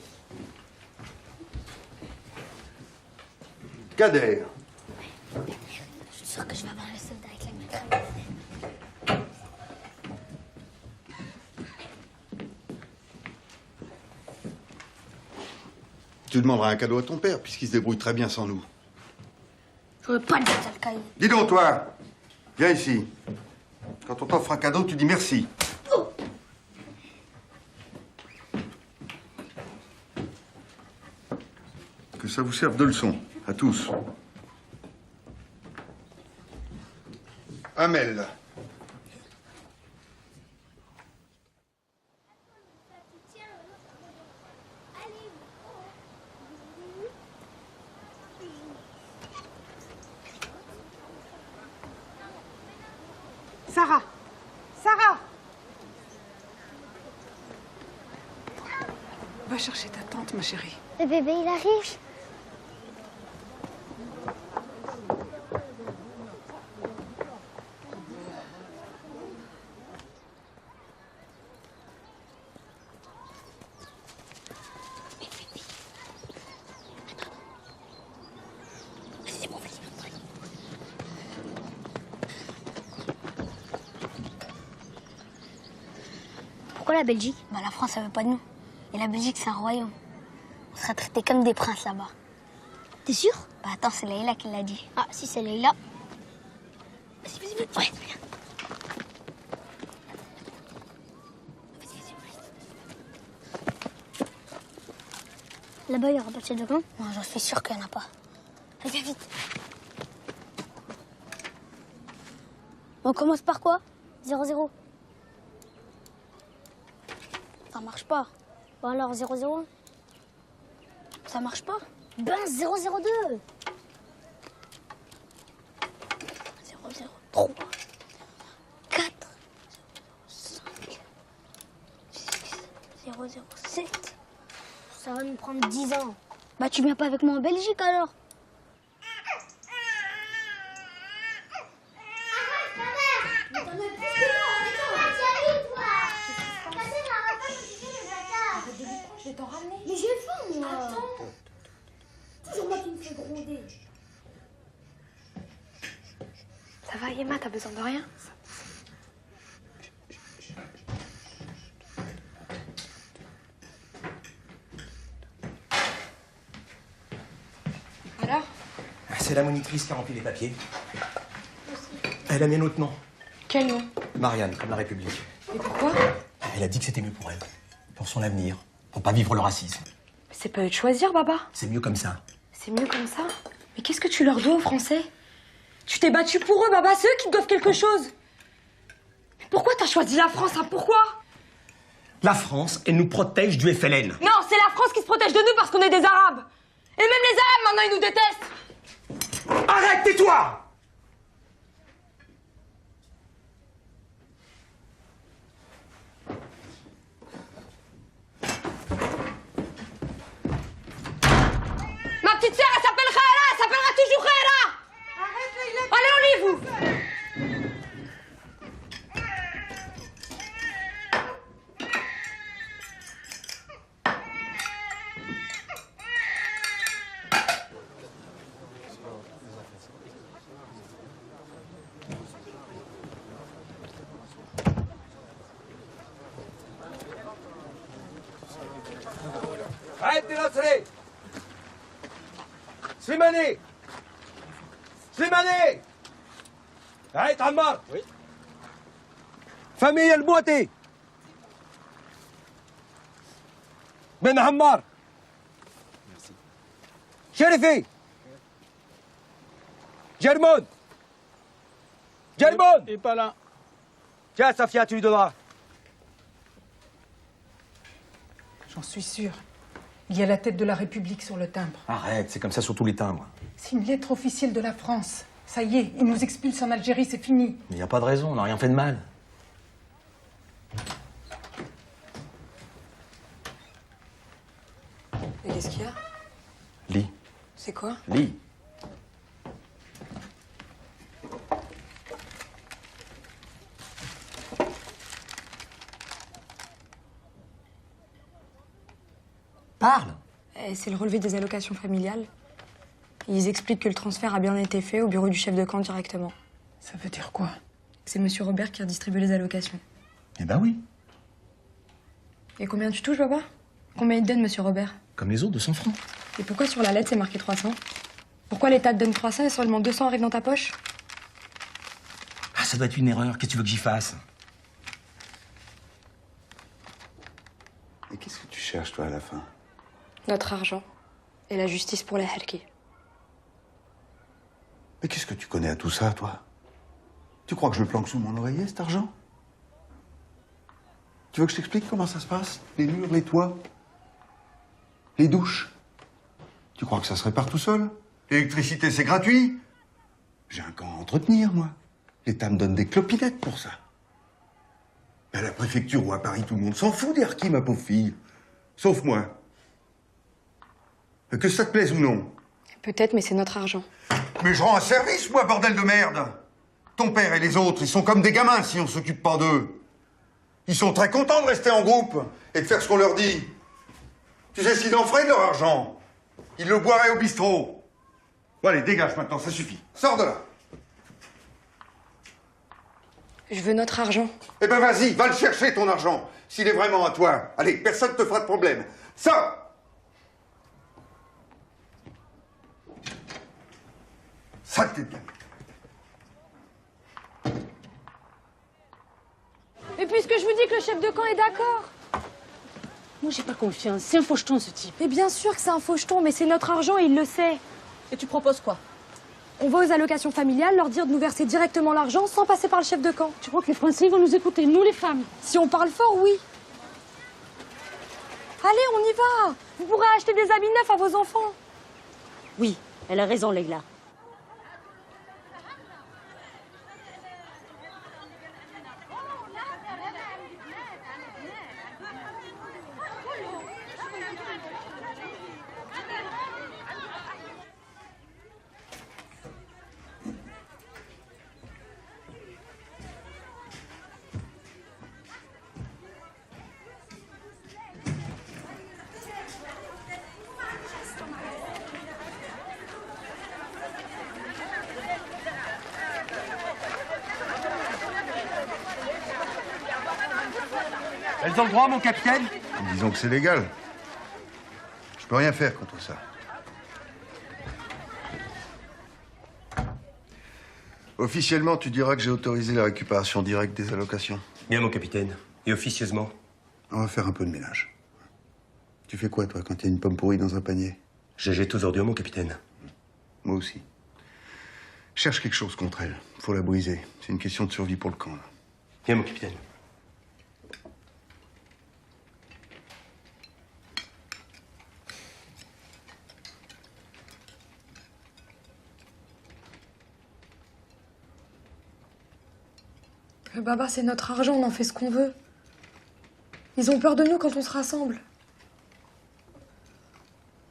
Kader. Je suis sûre que je vais avoir le soldat avec la main. Tu demanderas un cadeau à ton père, puisqu'il se débrouille très bien sans nous. Je veux pas le mettre le cahier. Dis donc, toi, viens ici. Quand on t'offre un cadeau, tu dis merci. Que ça vous serve de leçon, à tous. Amel. Sarah. Sarah. Va chercher ta tante, ma chérie. Le bébé, il arrive. Pourquoi la Belgique? Bah la France, ça veut pas de nous. Et la Belgique, c'est un royaume. On sera traités comme des princes là-bas. T'es sûr? Bah attends, c'est Leïla qui l'a dit. Ah, si c'est Leïla. Vas-y, vas-y, vas-y. Ouais, viens. Là-bas, il y aura pas de chef de camp? Non, j'en suis sûr qu'il n'y en a pas. Allez, viens vite. On commence par quoi? 0-0. Ça marche pas. Bon alors 0-0. Ça marche pas. Ben 0-0-2. 0-0-3. 4. 5. 6. 0-0-7. Ça va nous prendre 10 ans. Bah tu viens pas avec moi en Belgique alors? Je vais t'en ramener. Mais j'ai faim, moi. Attends. Toujours moi qui me fais gronder. Ça va, Emma, t'as besoin de rien? Alors? C'est la monitrice qui a rempli les papiers. Elle a mis notre nom. Quel nom? Marianne, comme la République. Et pourquoi? Elle a dit que c'était mieux pour elle. Pour son avenir. Pour pas vivre le racisme. C'est pas eux de choisir, Baba. C'est mieux comme ça. C'est mieux comme ça. Mais qu'est-ce que tu leur dois aux Français? Tu t'es battu pour eux, Baba. C'est eux qui te doivent quelque chose. Mais pourquoi t'as choisi la France, hein? Pourquoi? La France, elle nous protège du FLN. Non, c'est la France qui se protège de nous parce qu'on est des Arabes. Et même les Arabes, maintenant, ils nous détestent. Arrête, tais-toi! Ma petite sœur, elle s'appelle Khaira. Elle s'appellera toujours Khaira. Arrête, Leïla. Allez, on lit, vous. Arrête, dénoncer! Slimani! Slimani! Arrête, Ammar! Oui. Famille El-Bouati! Ben Ammar! Merci. Sherifi! Germon! Germon! Il est pas là. Tiens, Safia, tu lui donneras. J'en suis sûre. Il y a la tête de la République sur le timbre. Arrête, c'est comme ça sur tous les timbres. C'est une lettre officielle de la France. Ça y est, ils nous expulsent en Algérie, c'est fini. Mais il n'y a pas de raison, on n'a rien fait de mal. Et qu'est-ce qu'il y a? Lis. C'est quoi? Lis. Parle. C'est le relevé des allocations familiales. Ils expliquent que le transfert a bien été fait au bureau du chef de camp directement. Ça veut dire quoi? C'est monsieur Robert qui a distribué les allocations. Eh ben oui. Et combien tu touches, Baba? Combien il te donne, monsieur Robert? Comme les autres, 200 francs. Et pourquoi sur la lettre c'est marqué 300? Pourquoi l'État te donne 300 et seulement 200 arrivent dans ta poche? Ah, ça doit être une erreur. Qu'est-ce que tu veux que j'y fasse? Et qu'est-ce que tu cherches, toi, à la fin? Notre argent. Et la justice pour les Harkis. Mais qu'est-ce que tu connais à tout ça, toi? Tu crois que je le planque sous mon oreiller, cet argent? Tu veux que je t'explique comment ça se passe? Les murs, les toits, les douches. Tu crois que ça se répare tout seul? L'électricité, c'est gratuit? J'ai un camp à entretenir, moi. L'État me donne des clopinettes pour ça. Mais à la préfecture ou à Paris, tout le monde s'en fout des harkis, ma pauvre fille. Sauf moi. Que ça te plaise ou non. Peut-être, mais c'est notre argent. Mais je rends un service, moi, bordel de merde. Ton père et les autres, ils sont comme des gamins si on s'occupe pas d'eux. Ils sont très contents de rester en groupe et de faire ce qu'on leur dit. Tu sais s'ils en feraient de leur argent, ils le boiraient au bistrot. Bon allez, dégage maintenant, ça suffit. Sors de là. Je veux notre argent. Eh ben vas-y, va le chercher ton argent, s'il est vraiment à toi. Allez, personne ne te fera de problème. Sors. Saleté de gamin. Et puisque je vous dis que le chef de camp est d'accord. Moi, j'ai pas confiance. C'est un faucheton, ce type. Mais bien sûr que c'est un faucheton, mais c'est notre argent et il le sait. Et tu proposes quoi? On va aux allocations familiales, leur dire de nous verser directement l'argent sans passer par le chef de camp. Tu crois que les Français vont nous écouter, nous les femmes? Si on parle fort, oui. Allez, on y va. Vous pourrez acheter des habits neufs à vos enfants. Oui, elle a raison, Leila. Elles ont le droit, mon capitaine? Disons que c'est légal. Je peux rien faire contre ça. Officiellement, tu diras que j'ai autorisé la récupération directe des allocations. Bien, mon capitaine. Et officieusement? On va faire un peu de ménage. Tu fais quoi, toi, quand il y a une pomme pourrie dans un panier? Je jette aux ordures, mon capitaine. Moi aussi. Cherche quelque chose contre elle. Faut la briser. C'est une question de survie pour le camp, là. Bien, mon capitaine. Baba, c'est notre argent, on en fait ce qu'on veut. Ils ont peur de nous quand on se rassemble.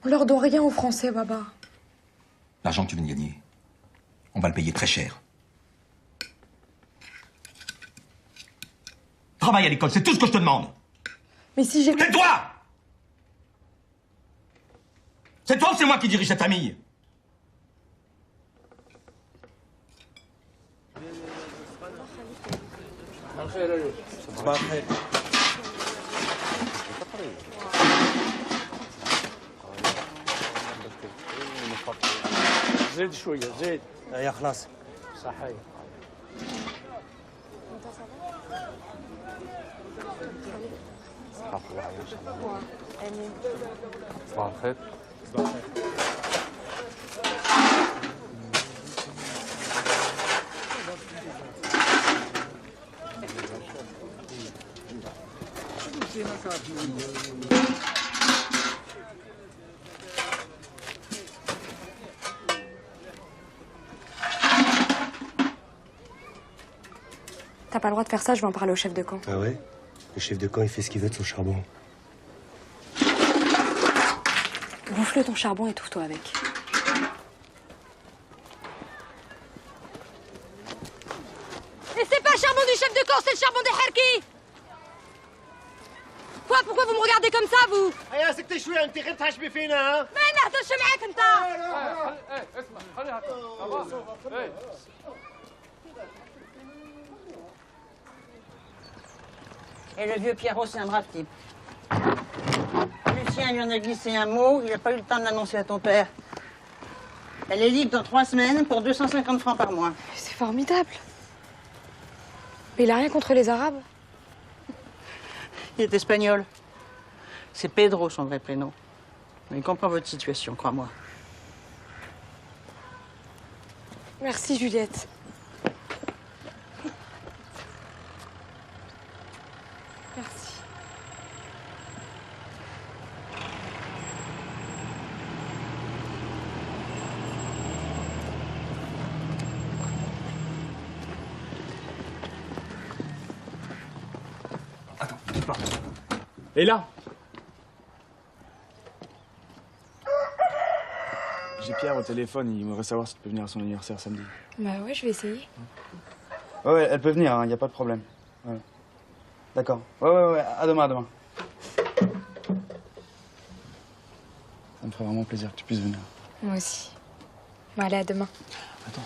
On leur doit rien aux Français, Baba. L'argent que tu viens de gagner, on va le payer très cher. Travaille à l'école, c'est tout ce que je te demande. Mais si j'ai... Tais-toi! C'est toi ou c'est moi qui dirige cette famille? صباح الخير. زيد شوية زيد. يا خلاص. صحيح. صباح الخير. صباح الخير. T'as pas le droit de faire ça, je vais en parler au chef de camp. Ah ouais? Le chef de camp, il fait ce qu'il veut de son charbon. Bouffe-le ton charbon et étouffe-toi avec. Et c'est pas le charbon du chef de camp, c'est le charbon des Herki. Quoi? Pourquoi vous me regardez comme ça, vous? يا سكتي شوية أنت غير تحشمي فينا ها؟ ما نهضرش معاك انت. اسمع خليها Et le vieux Pierrot, c'est un brave type. Lucien lui en a glissé un mot, il n'a pas eu le temps de l'annoncer à ton père. Elle est libre dans 3 semaines pour 250 francs par mois. C'est formidable. Mais il a rien contre les Arabes. Il est espagnol. C'est Pedro, son vrai prénom. Mais il comprend votre situation, crois-moi. Merci, Juliette. Merci. Et là, J'ai Pierre au téléphone, il voudrait savoir si tu peux venir à son anniversaire samedi. Bah ouais, je vais essayer. Ouais, elle peut venir, hein, y a pas de problème. Ouais. D'accord. Ouais, à demain, à demain. Ça me ferait vraiment plaisir que tu puisses venir. Moi aussi. Bon, allez, à demain. Attends.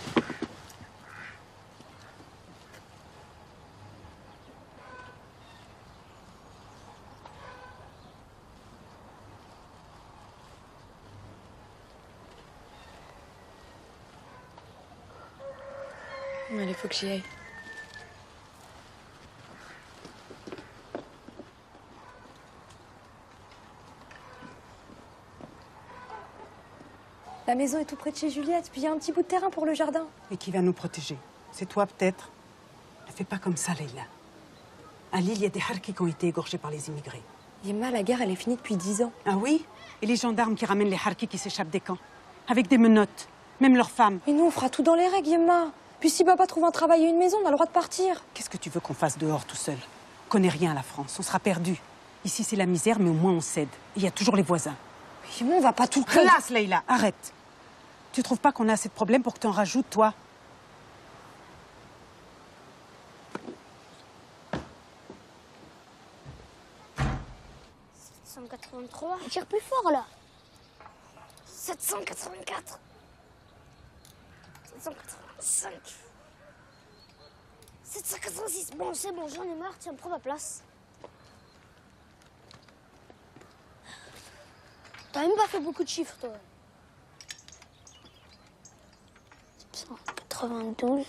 Allez, faut que j'y aille. La maison est tout près de chez Juliette, puis il y a un petit bout de terrain pour le jardin. Et qui va nous protéger? C'est toi, peut-être? Ne fais pas comme ça, Leïla. À Lille, il y a des harkis qui ont été égorgés par les immigrés. Yemma, la guerre, elle est finie depuis 10 ans. Ah oui? Et les gendarmes qui ramènent les harkis qui s'échappent des camps? Avec des menottes, même leurs femmes. Mais nous, on fera tout dans les règles, Yemma. Puis si papa trouve un travail et une maison, on a le droit de partir. Qu'est-ce que tu veux qu'on fasse dehors tout seul? On connaît rien à la France, on sera perdus. Ici, c'est la misère, mais au moins on cède. Il y a toujours les voisins. Mais Yemma, on va pas tout le temps. Classe, Leïla, arrête. Tu trouves pas qu'on a assez de problèmes pour que t'en rajoutes, toi? « 783. Tire plus fort, là. 784. 785. 786. Bon, c'est bon, j'en ai marre. Tiens, prends ma place. T'as même pas fait beaucoup de chiffres, toi. 792.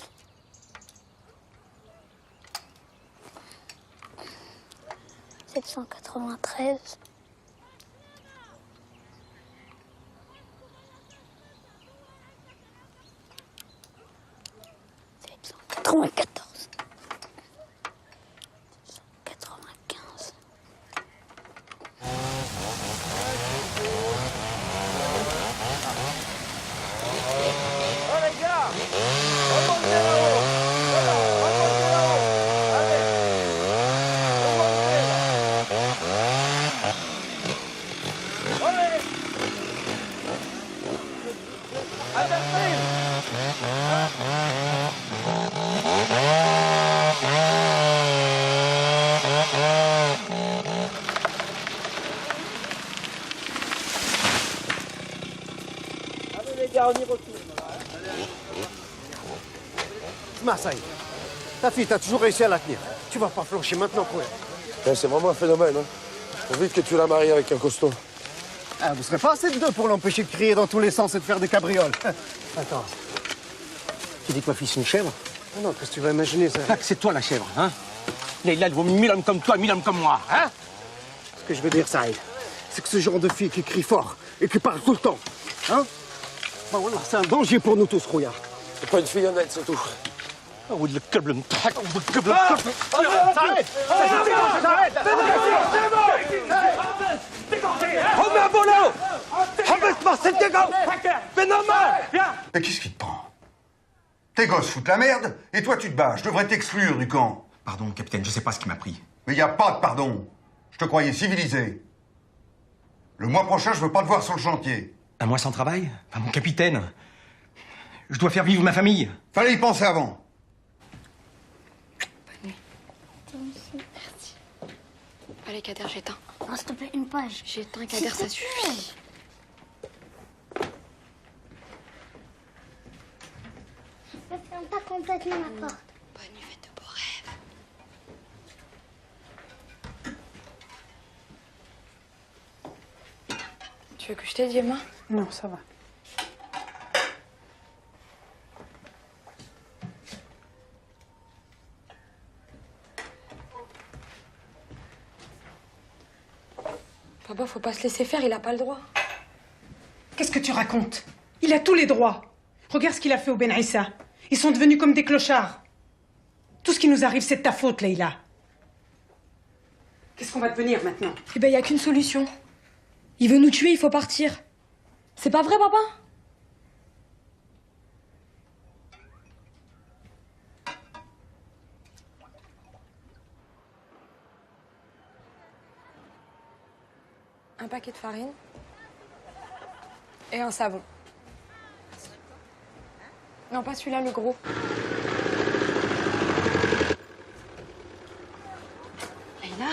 793. 794. 795. Oh les gars, remontez là-haut. Voilà, remontez là-haut. Allez, remontez là. Allez. Allez les gars, on y retourne. Marseille, ta fille, t'as toujours réussi à la tenir. Tu vas pas flancher maintenant pour elle. C'est vraiment un phénomène. Hein. Faut vite que tu la maries avec un costaud. Ah, vous serez pas assez de deux pour l'empêcher de crier dans tous les sens et de faire des cabrioles. Attends. Tu dis que ma fille, c'est une chèvre? Non, qu'est-ce que tu vas imaginer, ça? Ah, c'est toi la chèvre, hein? Leïla, elle vaut 1000 hommes comme toi, 1000 hommes comme moi, hein? Ce que je veux dire, Saïd, c'est que ce genre de fille qui crie fort et qui parle tout le temps, hein? Ben voilà, c'est un danger pour nous tous, Rouillard. C'est pas une fille honnête, c'est tout. Oh, le câble me traque, oh, le câble S'arrête! Oh, mais un bolo! Empêche-moi, c'est tes gosses! Mais non, Mais qu'est-ce qui te prend? Tes gosses foutent la merde, et toi tu te bats. Je devrais t'exclure du camp. Pardon, capitaine, je sais pas ce qui m'a pris. Mais y a pas de pardon. Je te croyais civilisé. Le mois prochain, je veux pas te voir sur le chantier. Un mois sans travail? Enfin, mon capitaine, je dois faire vivre ma famille. Fallait y penser avant. Merci. Allez, Kader, j'éteins. Non, s'il te plaît, une page. J'éteins, Kader, ça suffit. Ne ferme pas complètement la porte. Bonne nuit, de beaux rêves. Tu veux que je t'aide, Yemma? Non, ça va. Papa, faut pas se laisser faire, il a pas le droit. Qu'est-ce que tu racontes? Il a tous les droits. Regarde ce qu'il a fait au Ben Issa. Ils sont devenus comme des clochards. Tout ce qui nous arrive, c'est de ta faute, Leïla. Qu'est-ce qu'on va devenir maintenant? Eh ben, y a qu'une solution. Il veut nous tuer, il faut partir. C'est pas vrai, papa? Un paquet de farine et un savon. Non, pas celui-là, le gros. Leïla?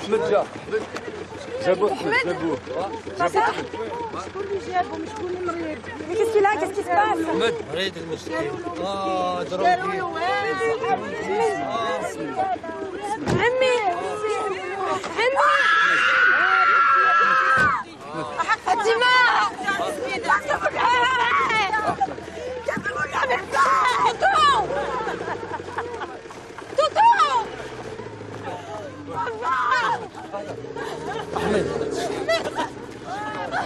Ahmed, Jabot, Jabot. Papa? Mais qu'est-ce qu'il a? Qu'est-ce qui se passe? Ahmed, arrête de المشكلة. ضربني. عمي فاطمة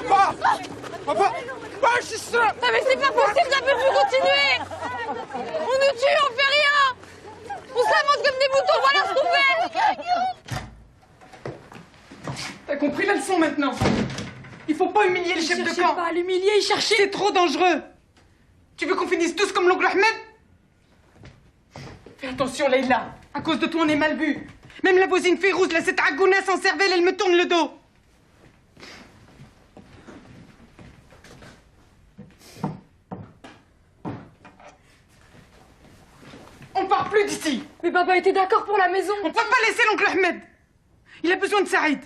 Papa! Papa, je suis sûr! Non mais c'est pas possible, ça peut plus continuer! On nous tue, on fait rien! On s'avance comme des moutons, voilà ce qu'on fait! T'as compris la leçon maintenant? Il faut pas humilier le chef de camp. Cherchez pas à l'humilier, il cherchait... C'est trop dangereux. Tu veux qu'on finisse tous comme l'oncle Ahmed? Fais attention, Leïla. À cause de toi, on est mal vu. Même la voisine Férouz, là, cette agouna sans cervelle, elle me tourne le dos. On part plus d'ici. Mais papa était d'accord pour la maison. On peut pas laisser l'oncle Ahmed. Il a besoin de Saïd.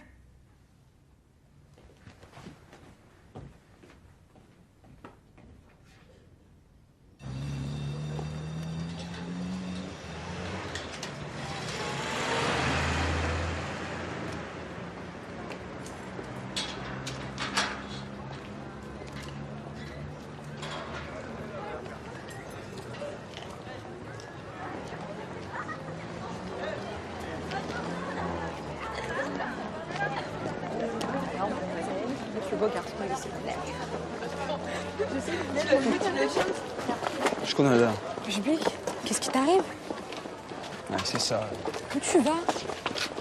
Je connais là. Jubik, qu'est-ce qui t'arrive? Ouais, c'est ça. Où tu vas?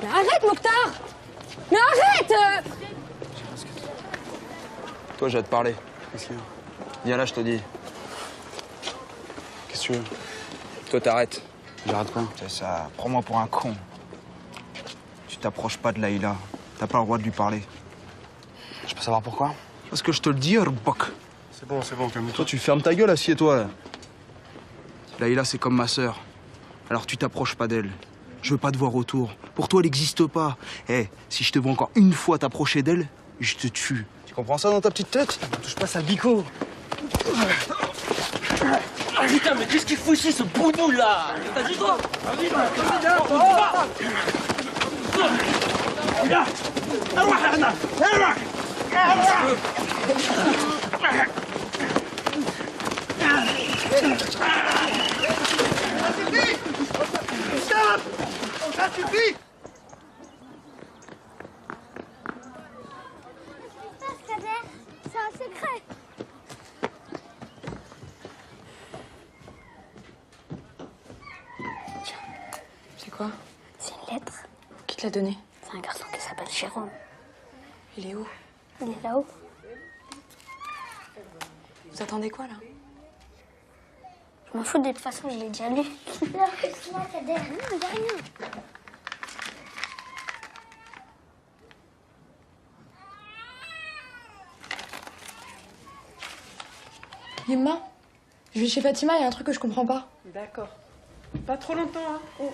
Mais arrête, Mokhtar! Mais arrête! Toi, j'ai à te parler. Qu'est-ce qu'il y a? Viens là, je te dis. Qu'est-ce que tu veux? Toi, t'arrêtes. J'arrête quoi? C'est ça. Prends-moi pour un con. Tu t'approches pas de Laïla. T'as pas le droit de lui parler. Je peux savoir pourquoi? Parce que je te le dis, Rbok. C'est bon, calme-toi. Toi, tu fermes ta gueule, assieds-toi, là. Laïla, c'est comme ma sœur. Alors, tu t'approches pas d'elle. Je veux pas te voir autour. Pour toi, elle n'existe pas. Eh, si je te vois encore une fois t'approcher d'elle, je te tue. Tu comprends ça dans ta petite tête? Touche pas ça, bico. Putain, mais qu'est-ce qu'il fout ici, ce bougnou là? T'as juste droit. Ça suffit! C'est un secret. C'est quoi? C'est une lettre. Qui te l'a donnée? C'est un garçon qui s'appelle Jérôme. Il est où? Il est là-haut. Vous attendez quoi, là? Je m'en fous, de toute façon, je l'ai déjà lu. Non, il y a rien. Yemma, je vais chez Fatima, il y a un truc que je comprends pas. D'accord. Pas trop longtemps, hein.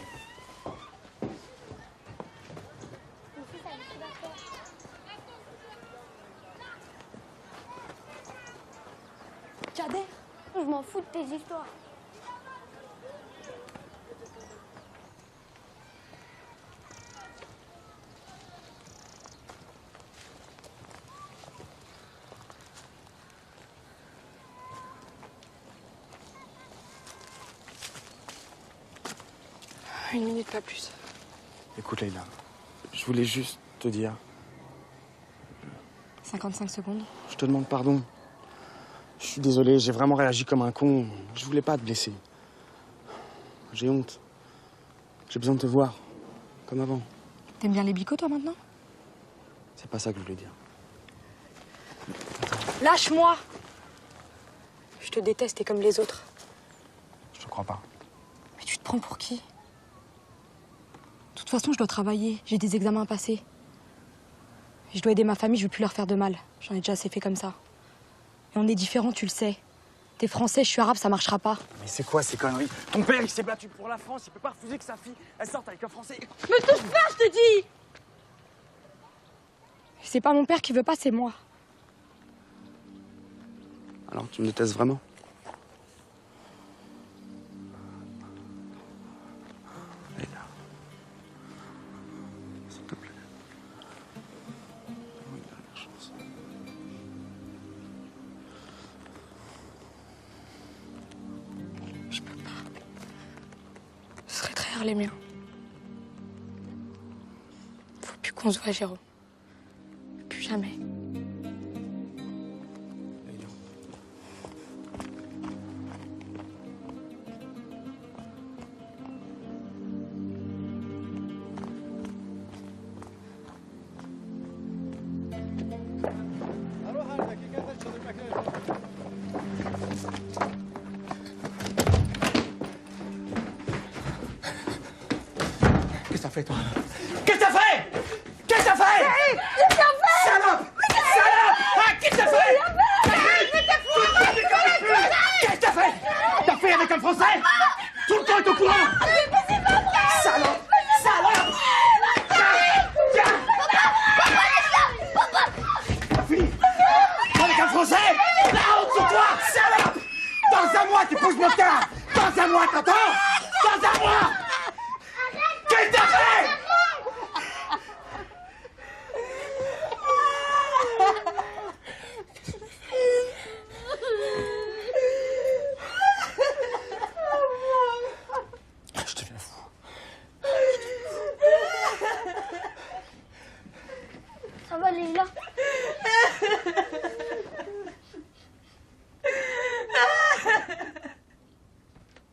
Kader, je m'en fous de tes histoires. Une minute, pas plus. Écoute, Leïla, je voulais juste te dire, 55 secondes. je te demande pardon. Je suis désolé, j'ai vraiment réagi comme un con. Je voulais pas te blesser. J'ai honte. J'ai besoin de te voir, comme avant. T'aimes bien les bicots, toi, maintenant? C'est pas ça que je voulais dire. Lâche-moi! Je te déteste, t'es comme les autres. Je te crois pas. Mais tu te prends pour qui? De toute façon, je dois travailler. J'ai des examens à passer. Je dois aider ma famille, je veux plus leur faire de mal. J'en ai déjà assez fait comme ça. Et on est différents, tu le sais. T'es français, je suis arabe, ça marchera pas. Mais c'est quoi ces conneries? Ton père, il s'est battu pour la France, il peut pas refuser que sa fille, elle sorte avec un Français. Me touche pas, je te dis! C'est pas mon père qui veut pas, c'est moi. Alors, tu me détestes vraiment? Leïla. S'il te plaît. Donne-moi une dernière chance. Je peux pas. Ce serait trahir les miens. Faut plus qu'on se voit, Géraud. Plus jamais. Qu'est-ce que t'as fait, toi? Qu'est-ce que t'as fait? Qu'est-ce que t'as fait? Qu'est-ce que t'as fait? Salope! Salope! Ah, qu'est-ce que t'as fait? Qu'est-ce que t'as fait? T'as fait avec un Français? Tout le temps est au courant! Salope! Salope! Tiens! Ta fille! Avec un Français? La honte sur toi! Salope! Dans un mois, tu pousses mon cœur! Dans un mois, t'entends? Dans un mois! Qu'est-ce que t'as fait? Je deviens fou. Ça va, Leïla?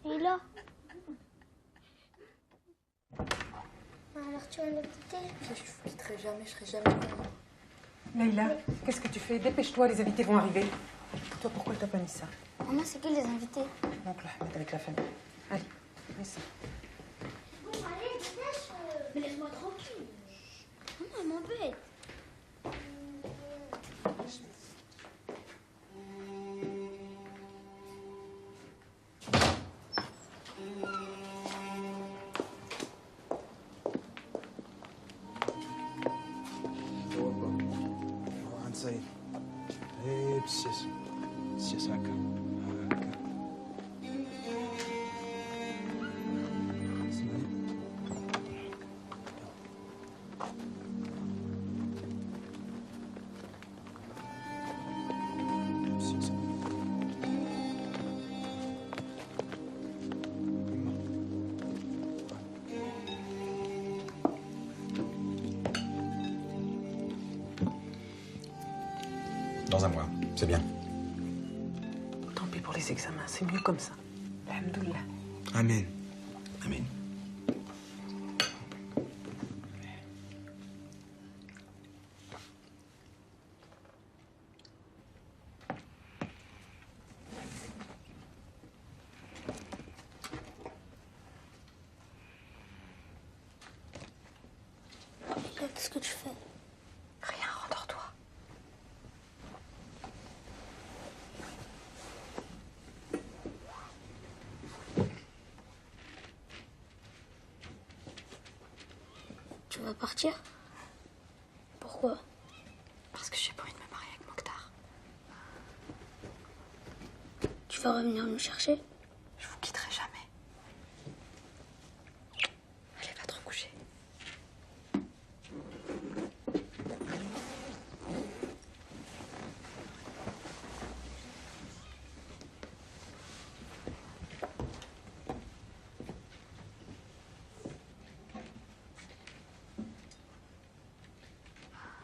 Leïla? Alors tu vas nous quitter? Je vous quitterai jamais, je serai jamais comme moi. Leïla, qu'est-ce que tu fais? Dépêche-toi, les invités vont arriver. Toi, pourquoi t'as pas mis ça? Maman, c'est qui les invités? Oncle Ahmed avec la famille. Allez, mets ça. Bon, allez, dépêche. Mais laisse-moi tranquille. Maman, elle m'embête. Say, hepsiz. Siz Hakan. Hakan. Dans un mois, c'est bien. Tant pis pour les examens, c'est mieux comme ça. Alhamdoulilah. Amen. Amen. Qu'est-ce que tu fais? Rien, rendors-toi. Tu vas partir? Pourquoi? Parce que j'ai pas envie de me marier avec Mokhtar. Tu vas revenir nous chercher? Je vous quitterai jamais. Allez, va te recoucher.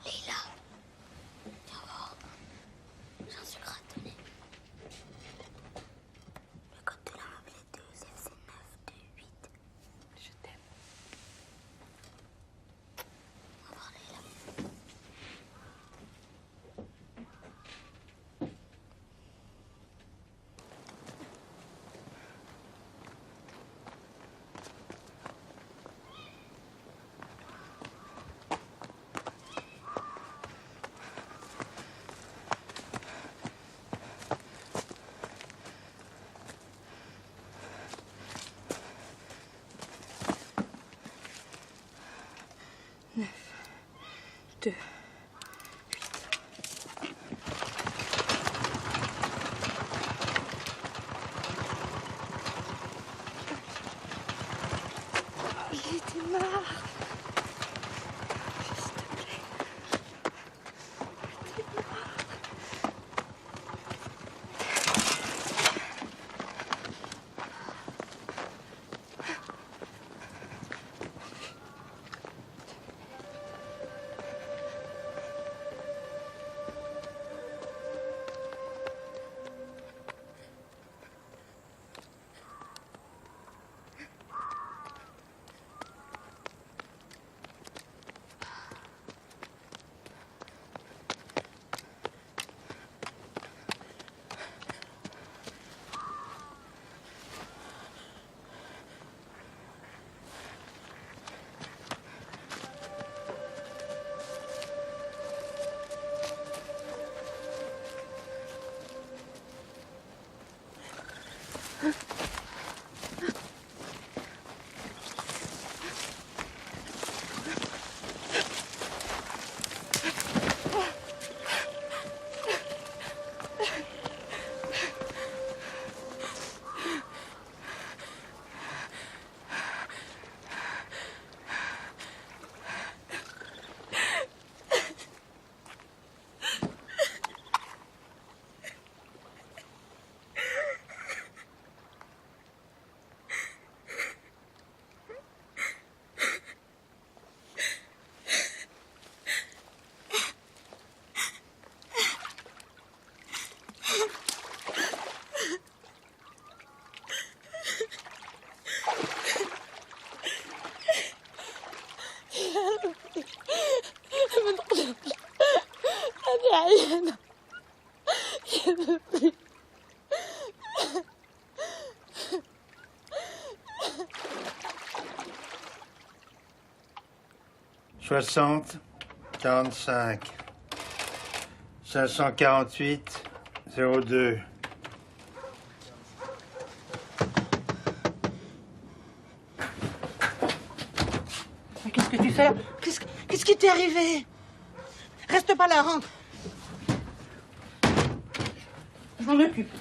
Leïla, viens voir. J'ai un sucre à te donner. 2. Allez, démarre. S'il te plaît. Je veux plus. 60, 45, 548, 02. Mais qu'est-ce que tu fais là? Qu'est-ce qui t'est arrivé? Reste pas là, rentre. Je m'en occupe.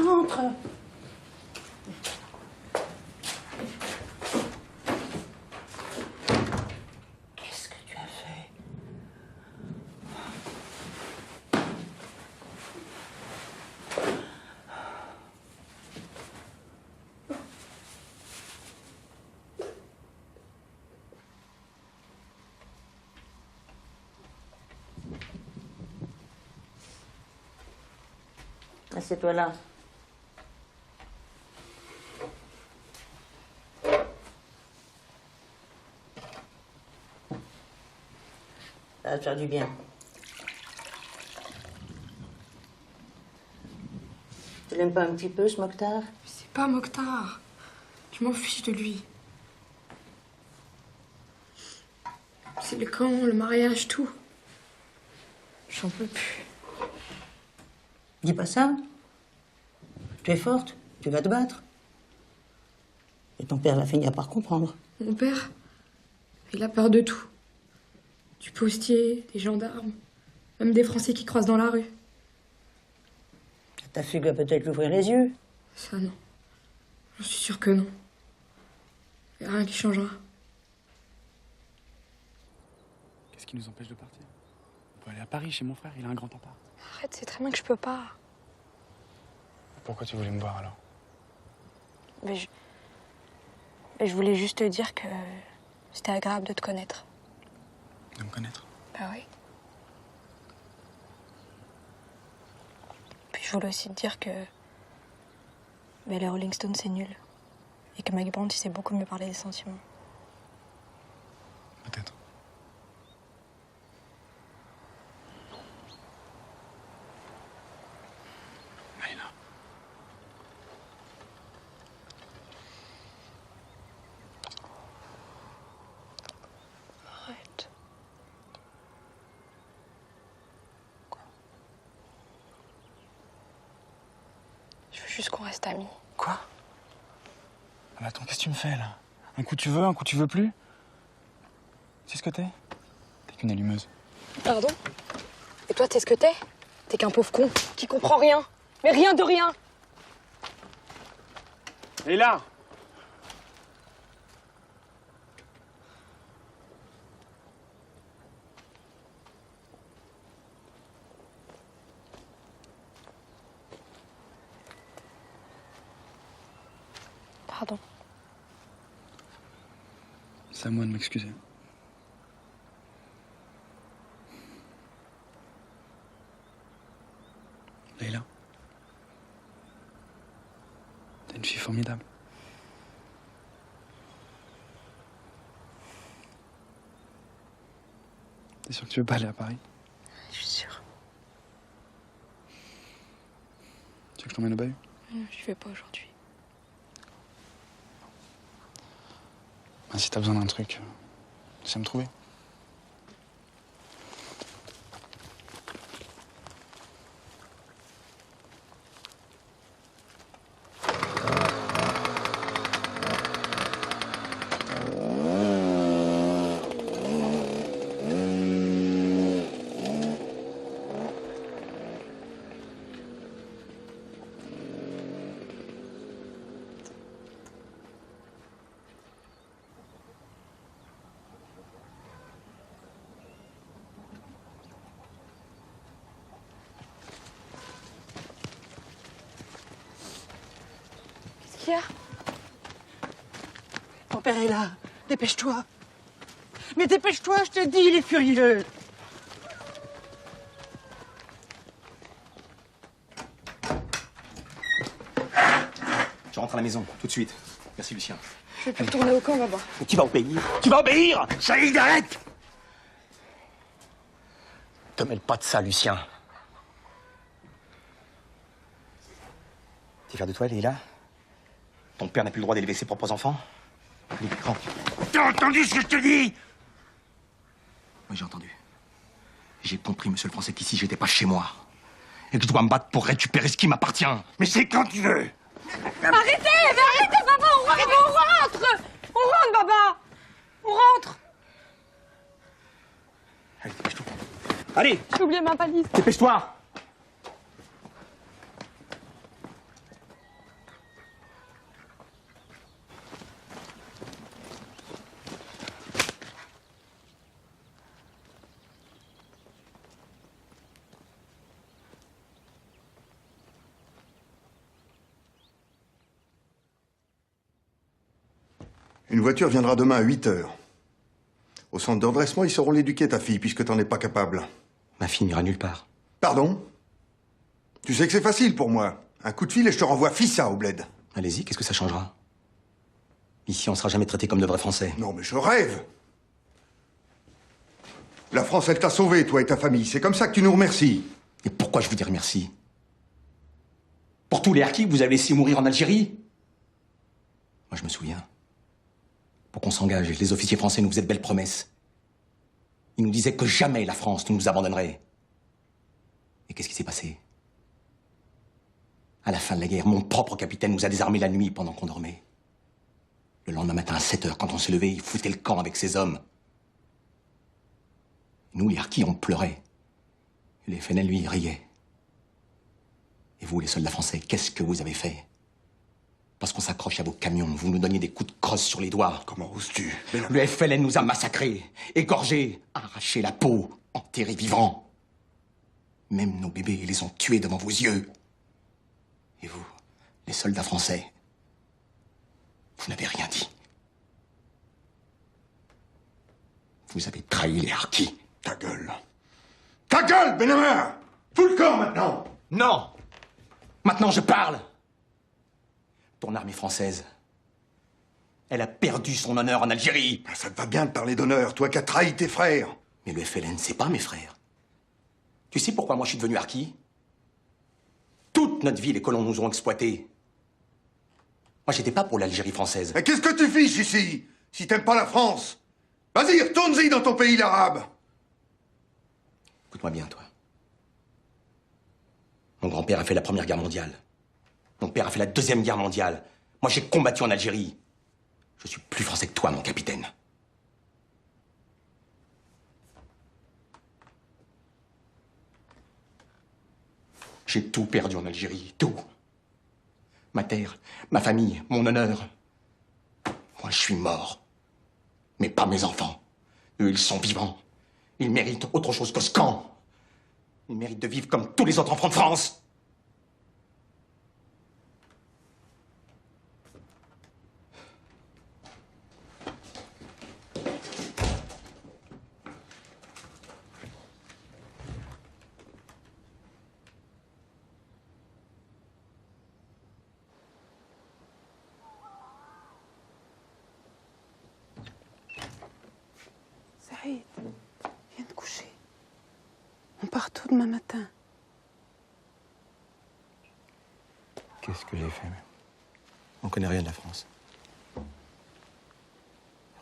Rentre. Qu'est-ce que tu as fait? Assieds-toi là. Ça va te faire du bien. Tu l'aimes pas un petit peu, ce Mokhtar? C'est pas Mokhtar. Je m'en fiche de lui. C'est le camp, le mariage, tout. J'en peux plus. Dis pas ça. Tu es forte, tu vas te battre. Et ton père va finir par comprendre. Mon père, il a peur de tout. Du postier, des gendarmes, même des Français qui croisent dans la rue. Ta fugue va peut-être lui ouvrir les yeux. Ça, non. J'en suis sûre que non. Y a rien qui changera. Qu'est-ce qui nous empêche de partir? On peut aller à Paris chez mon frère, il a un grand appart. Arrête, c'est très bien que je peux pas. Pourquoi tu voulais me voir alors? Mais je voulais juste te dire que c'était agréable de te connaître. De me connaître? Bah oui. Puis je voulais aussi te dire que les Rolling Stones, c'est nul. Et que Mike Brandt, il sait beaucoup mieux parler des sentiments. Peut-être. Naïla. Arrête. Je veux juste qu'on reste amis. Quoi? Ah, mais attends, qu'est-ce que tu me fais là? Un coup tu veux, un coup tu veux plus? Tu sais ce que t'es? T'es qu'une allumeuse. Pardon? Et toi, t'es ce que t'es? T'es qu'un pauvre con qui comprend rien. Mais rien de rien. Et là? Pardon. C'est à moi de m'excuser. Leïla. T'es une fille formidable. T'es sûr que tu veux pas aller à Paris? Je suis sûre. Tu veux que je t'emmène au bahut? Je vais pas aujourd'hui. Ah, si t'as besoin d'un truc, sais me trouver. Qu'est-ce qu'il y a? Ton père est là. Dépêche-toi. Mais dépêche-toi, je te dis, il est furieux. Je rentre à la maison, tout de suite. Merci, Lucien. Je vais plus retourner au camp, là-bas. Tu vas obéir. Tu vas obéir. Saïd, arrête. Te mêle pas de ça, Lucien. T'es fier de toi, Leïla? Ton père n'a plus le droit d'élever ses propres enfants? Les grands. T'as entendu ce que je te dis? Oui, j'ai entendu. J'ai compris, monsieur le Français, qu'ici, j'étais pas chez moi. Et que je dois me battre pour récupérer ce qui m'appartient. Mais c'est quand tu veux. Arrêtez, papa, on rentre. On rentre, papa. On rentre. Allez, dépêche-toi. Allez, J'ai oublié ma valise. dépêche-toi. Une voiture viendra demain à 8 h. Au centre de redressement, ils sauront l'éduquer, ta fille, puisque t'en es pas capable. Ma fille n'ira nulle part. Pardon? Tu sais que c'est facile pour moi. Un coup de fil et je te renvoie Fissa au bled. Allez-y, qu'est-ce que ça changera? Ici, on sera jamais traité comme de vrais Français. Non, mais je rêve. La France, elle t'a sauvé, toi et ta famille. C'est comme ça que tu nous remercies. Et pourquoi je vous dire merci? Pour tous les harkis que vous avez laissés mourir en Algérie? Moi, je me souviens. Pour qu'on s'engage, les officiers français nous faisaient de belles promesses. Ils nous disaient que jamais la France ne nous abandonnerait. Et qu'est-ce qui s'est passé? À la fin de la guerre, mon propre capitaine nous a désarmés la nuit pendant qu'on dormait. Le lendemain matin à 7 h, quand on s'est levé, il foutait le camp avec ses hommes. Nous, les harkis, on pleurait. Et les FNL, lui, riaient. Et vous, les soldats français, qu'est-ce que vous avez fait? Parce qu'on s'accroche à vos camions, vous nous donniez des coups de crosse sur les doigts. Comment oses-tu? Le FLN nous a massacrés, égorgés, arraché la peau, enterrés vivants. Même nos bébés les ont tués devant vos yeux. Et vous, les soldats français, vous n'avez rien dit. Vous avez trahi les harkis. Ta gueule. Ta gueule, Benhammer! Fous le camp maintenant! Non! Maintenant je parle! Ton armée française, elle a perdu son honneur en Algérie. Ça te va bien de parler d'honneur, toi qui as trahi tes frères. Mais le FLN, c'est pas mes frères. Tu sais pourquoi moi je suis devenu harki? Toute notre vie, les colons nous ont exploités. Moi, j'étais pas pour l'Algérie française. Mais qu'est-ce que tu fiches ici, si t'aimes pas la France? Vas-y, retourne-y dans ton pays l'arabe. Écoute-moi bien, toi. Mon grand-père a fait la Première Guerre mondiale. Mon père a fait la Deuxième Guerre mondiale. Moi, j'ai combattu en Algérie. Je suis plus français que toi, mon capitaine. J'ai tout perdu en Algérie, tout. Ma terre, ma famille, mon honneur. Moi, je suis mort. Mais pas mes enfants. Eux, ils sont vivants. Ils méritent autre chose que ce camp. Ils méritent de vivre comme tous les autres enfants de France. Saïd, viens te coucher. On part tôt demain matin. Qu'est-ce que j'ai fait? On connaît rien de la France.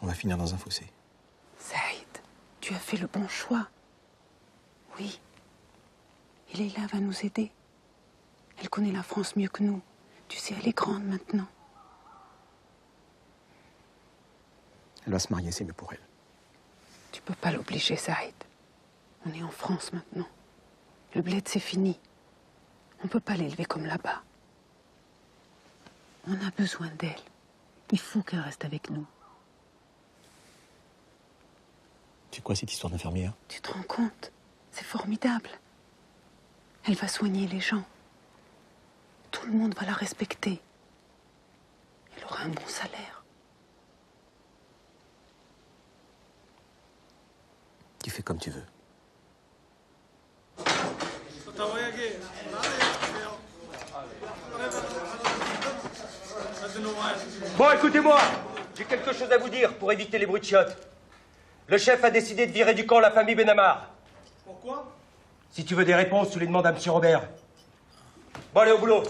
On va finir dans un fossé. Saïd, tu as fait le bon choix. Oui. Et Leïla va nous aider. Elle connaît la France mieux que nous. Tu sais, elle est grande maintenant. Elle va se marier, c'est mieux pour elle. Tu peux pas l'obliger, Saïd. On est en France maintenant. Le bled, c'est fini. On peut pas l'élever comme là-bas. On a besoin d'elle. Il faut qu'elle reste avec nous. C'est quoi cette histoire d'infirmière? Tu te rends compte? C'est formidable. Elle va soigner les gens. Tout le monde va la respecter. Elle aura un bon salaire. Tu fais comme tu veux. Bon, écoutez-moi. J'ai quelque chose à vous dire pour éviter les bruits de chiottes. Le chef a décidé de virer du camp la famille Benamar. Pourquoi? Si tu veux des réponses, tu les demandes à M. Robert. Bon, allez au boulot.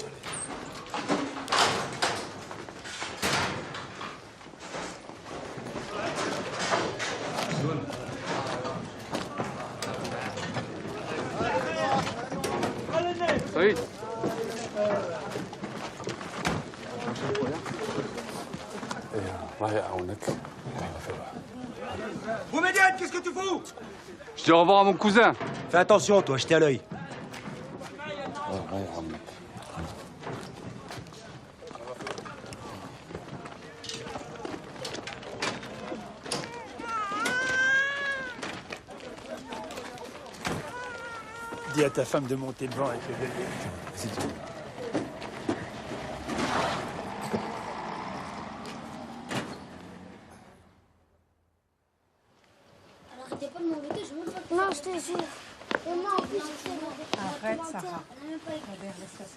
Saïd. Vous médiane, qu'est-ce que tu fous? Je dis au revoir à mon cousin. Fais attention, toi, jetez à l'œil. Dis à ta femme de monter devant avec le bébé. Arrêtez pas de m'embêter, je veux pas. Non, je te jure. Et moi, en plus, je fais mon Arrête, Sarah.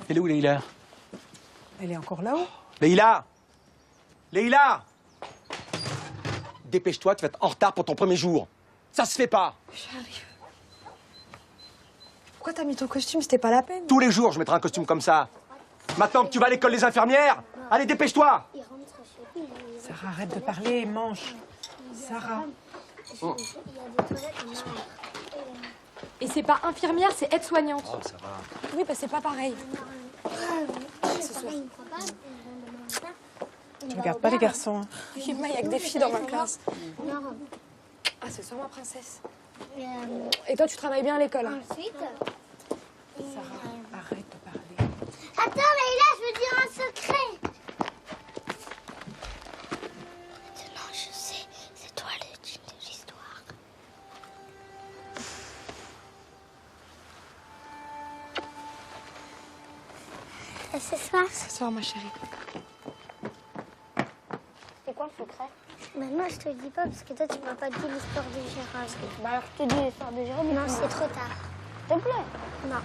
Elle est où, Leïla? Elle est encore là-haut? Leïla! Leïla! Dépêche-toi, tu vas être en retard pour ton premier jour. Ça se fait pas. J'arrive. Pourquoi t'as mis ton costume? C'était pas la peine. Tous les jours, je mettrai un costume comme ça. Maintenant que tu vas à l'école des infirmières, allez, dépêche-toi. Sarah, arrête de parler et mange. Sarah. Oh. Et c'est pas infirmière, c'est aide-soignante. Oh, ça va. Oui, bah c'est pas pareil. Ce soir. Tu regardes pas les garçons. Hein. Oui, moi, il y a que des filles dans ma classe. Ah, ce soir, ma princesse. Et toi, tu travailles bien à l'école? Hein? Ensuite. Sarah, arrête de parler. Attends, Leïla, je veux dire un secret. Maintenant, je sais, c'est toi le djinn de l'histoire. Et ce soir? Ce soir, ma chérie. C'est quoi le secret? Ben non, je te le dis pas parce que toi, tu m'as pas dit l'histoire de Gérald. Bah alors, je te dis l'histoire de Gérald. Non, c'est trop tard. S'il te plaît. Non.